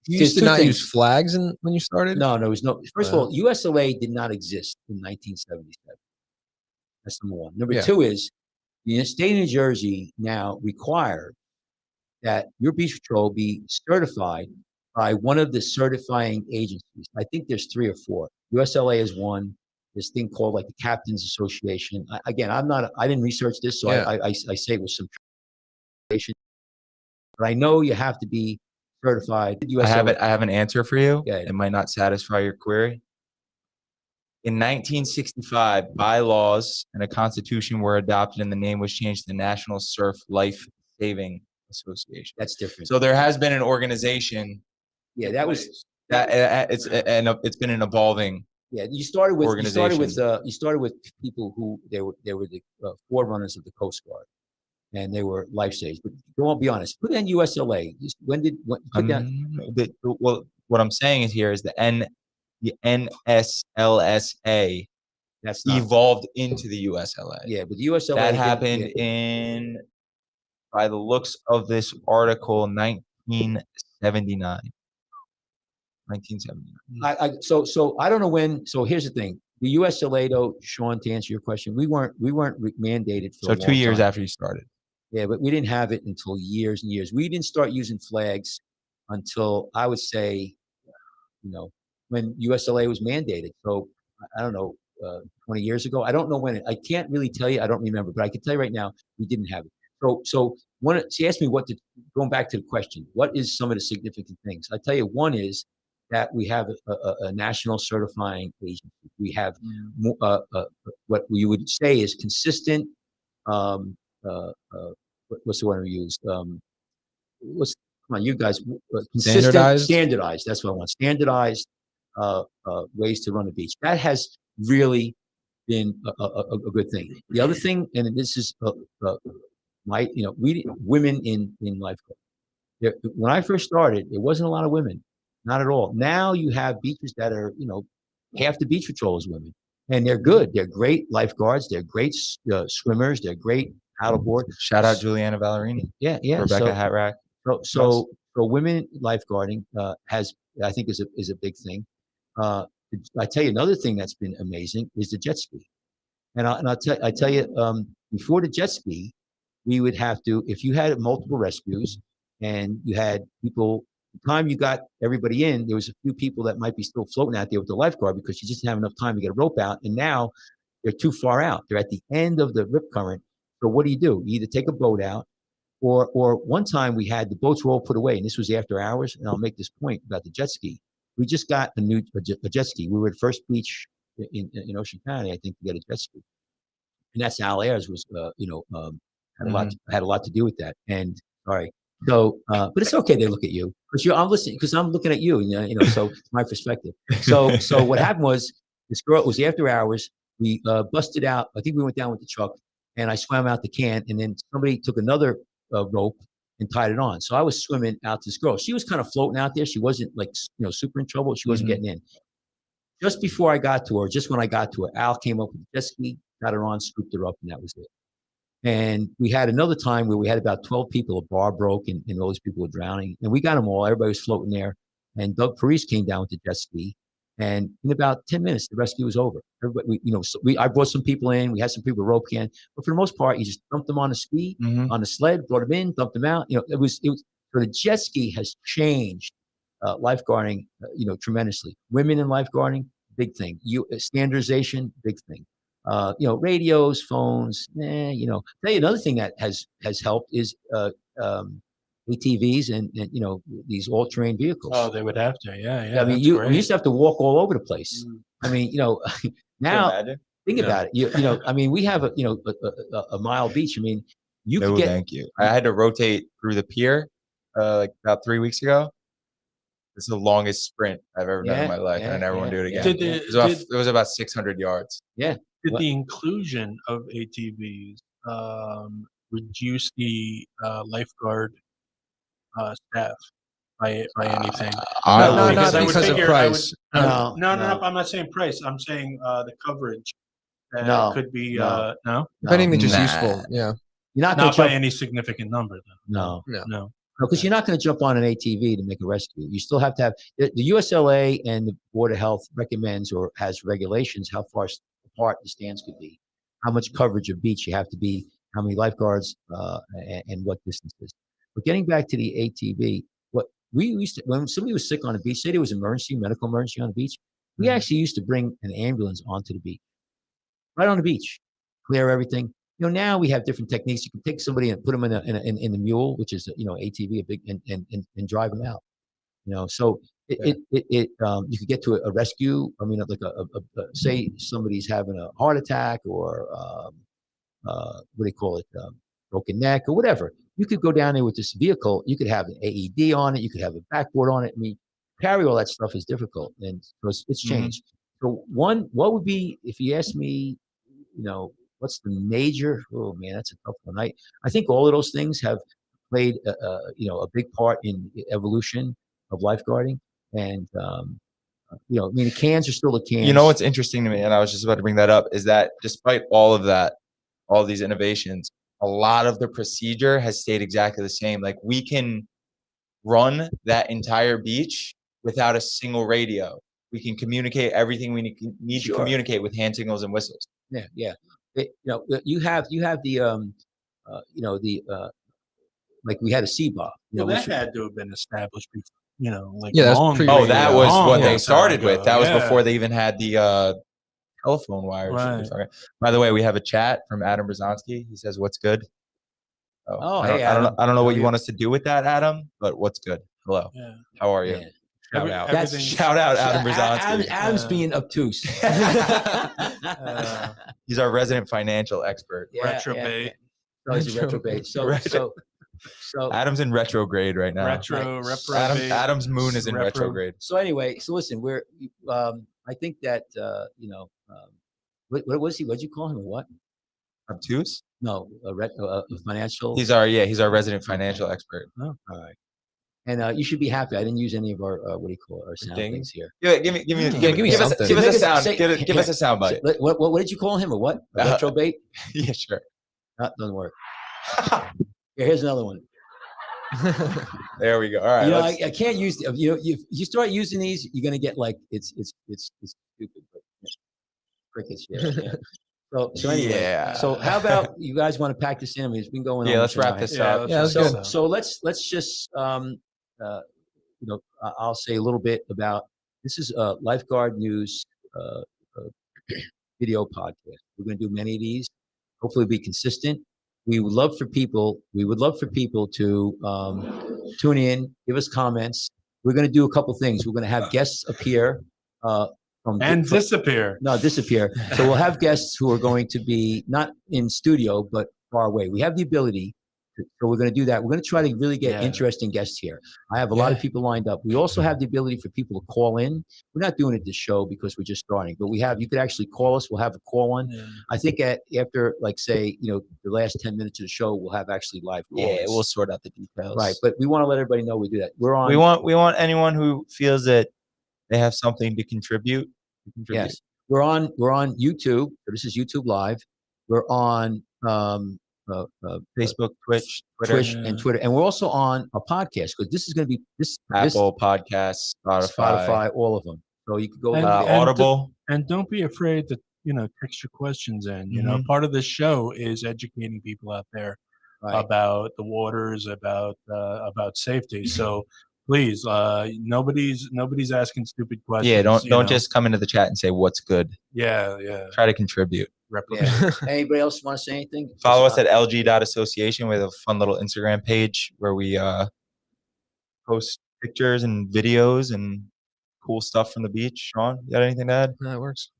You there's used to two not things. use flags when you started? No, there was no. First of all, USLA did not exist in 1977. That's number one. Number Yeah. two is the state of New Jersey now required that your beach patrol be certified by one of the certifying agencies. I think there's 3 or 4. USLA is one. This thing called like the Captains Association. Again, I didn't research this, so Yeah. I say it was some. But I know you have to be certified. I have an answer for you. Yeah. It might not satisfy your query. In 1965, bylaws and a constitution were adopted, and the name was changed to the National Surf Life Saving Association. That's different. So there has been an organization Yeah, that was. that it's been an evolving. Yeah, you started with Organization. people who they were the forerunners of the Coast Guard, and they were lifesavers. But go on, be honest. Put in USLA. Put down? Well, what I'm saying is here is the NSLSA That's not. evolved into the USLA. Yeah, but the USLA That didn't- happened in, by the looks of this article, 1979. 1979. So I don't know when. So here's the thing: the USLA, though, Sean, to answer your question, we weren't mandated for. So a 2 long years time. after you started. Yeah, but we didn't have it until years and years. We didn't start using flags until I would say, when USLA was mandated. So I don't know, 20 years ago. I don't know when. I can't really tell you. I don't remember, but I can tell you right now, we didn't have it. So she asked me going back to the question, what is some of the significant things? I tell you, one is that we have a national certifying agency. We have what we would say is consistent. What's the one we used? Come on, you guys. Consistent, standardized. That's what I want. Standardized ways to run a beach. That has really been a good thing. The other thing, and this is women in lifeguard. When I first started, there wasn't a lot of women, not at all. Now you have beaches that are, half the beach patrol is women. and they're good. They're great lifeguards. They're great swimmers. They're great paddleboard. Shout out Juliana Ballerini, Yeah, yeah. Rebecca Hatrack. So women lifeguarding I think is a big thing. I tell you another thing that's been amazing is the jet ski. And I tell you, before the jet ski, we would have to, if you had multiple rescues and you had people, the time you got everybody in, there was a few people that might be still floating out there with the lifeguard because you just didn't have enough time to get a rope out. And now they're too far out. They're at the end of the rip current. So what do? You either take a boat out, or one time we had the boats were all put away, and this was after hours. And I'll make this point about the jet ski. We just got a jet ski. We were at the first beach in Ocean County, I think, to get a jet ski. And that's Al Ayers was, had a lot to do with that. And sorry, so, but it's okay. They look at you because I'm listening because I'm looking at you. So it's my perspective. So what happened was this girl. It was after hours. We busted out. I think we went down with the truck, and I swam out the can, and then somebody took another rope and tied it on. So I was swimming out to this girl. She was kind of floating out there. She wasn't super in trouble. She wasn't getting in. Just before I got to her, just when I got to her, Al came up with the jet ski, got her on, scooped her up, and that was it. And we had another time where we had about 12 people. A bar broke, and all these people were drowning. And we got them all. Everybody was floating there. And Doug Parise came down with the jet ski. And in about 10 minutes, the rescue was over. Everybody, I brought some people in. We had some people with rope can, but for the most part, you just dumped them on the ski, on the sled, brought them in, dumped them out. It was. So the jet ski has changed lifeguarding, tremendously. Women in lifeguarding, big thing. Standardization, big thing. Radios, phones. Tell you another thing that has helped is ATVs and these all-terrain vehicles. Oh, they would have to. Yeah. I mean, we used to have to walk all over the place. I mean, now think about it. I mean, we have a mile beach. I mean, Thank you. I had to rotate through the pier like about 3 weeks ago. It's the longest sprint I've ever done in my life, and I never want to do it again. It was about 600 yards. Yeah. Did the inclusion of ATVs reduce the lifeguard staff by anything? Not Because I would because of figure price. No, I'm not saying price. I'm saying the coverage. Could be no. If anything, just Nah. useful. Yeah. You're not Not by any significant number, though. No, because you're not going to jump on an ATV to make a rescue. You still have to have the USLA and the Board of Health recommends or has regulations how far apart the stands could be, how much coverage of beach you have to be, how many lifeguards, and what distances. But getting back to the ATV, what we used to, when somebody was sick on the beach, say there was an medical emergency on the beach, we actually used to bring an ambulance onto the beach, right on the beach, clear everything. Now we have different techniques. You can take somebody and put them in the mule, which is ATV, a big, and drive them out. So you could get to a rescue. I mean, like say somebody's having a heart attack or what do they call it, broken neck or whatever. You could go down there with this vehicle. You could have an AED on it. You could have a backboard on it. I mean, carry all that stuff is difficult, and so it's changed. So what would be, if you ask me, what's the major? Oh man, that's a tough one. I think all of those things have played a big part in the evolution of lifeguarding, and I mean, the cans are still the cans. What's interesting to me, and I was just about to bring that up, is that despite all of that, all these innovations, a lot of the procedure has stayed exactly the same. Like, we can run that entire beach without a single radio. We can communicate everything we need to communicate with hand signals and whistles. Yeah. You have the like we had a CBOB. That had to have been established before, that's long pretty- before. That was what they Long started time with. ago. That was Yeah. before they even had the telephone wires. Right. By the way, we have a chat from Adam Brzezinski. He says, "What's good?" Hey, Adam. I don't know what you want us to do with that, Adam, but what's good? Hello. Yeah. How are you? Yeah. Shout out. Everything- Shout out Adam Brzezinski. Adam's being obtuse. He's our resident financial expert. Retrobate. So he's a retrobate. So Adam's in retrograde right now. Reprobate. Adam's moon is in retrograde. So anyway, listen, I think that what was he? What'd you call him? What? Obtuse? No, a financial. He's our resident financial expert. Oh, all right. And you should be happy. I didn't use any of our what do you call it, our sound Ding? things here. Give me give me something. give us a Make us sound. say- Give us a sound bite. What did you call him? A what? A retro bait? Yeah, sure. That doesn't work. Here's another one. There we go. All right. You know, let's- I can't use. You start using these, you're gonna get like it's stupid. But crickets. Yeah. So anyway. Yeah. So how about you guys want to pack this in? I mean, it's been going on. yeah, let's for an wrap hour. this Yeah, up. let's Yeah, wrap that's this So up. so let's just I'll say a little bit about this is a lifeguard news video podcast. We're going to do many of these. Hopefully, be consistent. We would love for people to tune in, give us comments. We're going to do a couple things. We're going to have guests appear And disappear. no, disappear. So we'll have guests who are going to be not in studio, but far away. We have the ability. So we're going to do that. We're going to try to really get Yeah. interesting guests here. I have a lot of people lined up. We also have the ability for people to call in. We're not doing it this show because we're just starting, but you could actually call us. We'll have a call in. Yeah. I think after like say, the last 10 minutes of the show, we'll have actually live calls. Yeah, we'll sort out the details. Right. But we want to let everybody know we do that. We're on. We want anyone who feels that they have something to contribute. Yes. We're on YouTube. So this is YouTube Live. We're on Facebook, Twitch, Twitter, Twitch and Twitter. And we're also on a podcast because this is going to be this Apple Podcasts, Spotify, all of them. So you can go And- Audible. And don't be afraid to, text your questions in. Mhm. Part of this show is educating people out there right. about the waters, about safety. So please, nobody's asking stupid questions. Yeah, don't you know. just come into the chat and say what's good. Yeah. Try to contribute. Yeah. Anybody else want to say anything? Follow us at lg.association. We have a fun little Instagram page where we post pictures and videos and cool stuff from the beach. Sean, you got anything to add? That works.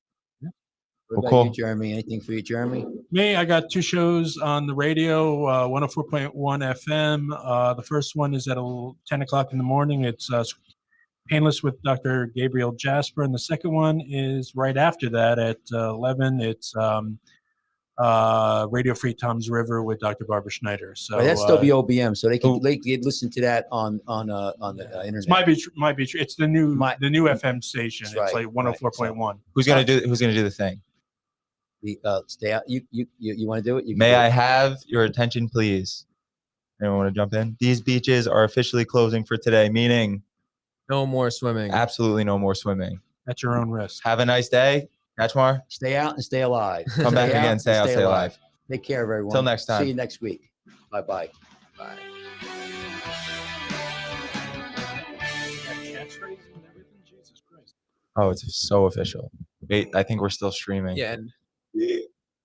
What about cool. you, Jeremy? Anything for you, Jeremy? Me, I got 2 shows on the radio, 104.1 FM. The first one is at 10 o'clock in the morning. It's Painless with Dr. Gabriel Jasper. And the second one is right after that at 11. It's Radio Free Tom's River with Dr. Barbara Schneider. So Right, that's WOBM, so they can listen to that on the internet. might be true. It's the new FM station. That's It's right, like 104.1. Who's gonna do the thing? Stay out. You want to do it? You can May do I it. have your attention, please? Anyone want to jump in? These beaches are officially closing for today, meaning No more swimming. absolutely no more swimming. At your own risk. Have a nice day. Kachmar, Stay out and stay alive. come back Stay out again. and Stay out, stay alive. Take care of everyone. Till next time. See you next week. Bye. Bye. Oh, it's so official. Wait, I think we're still streaming. Yeah. And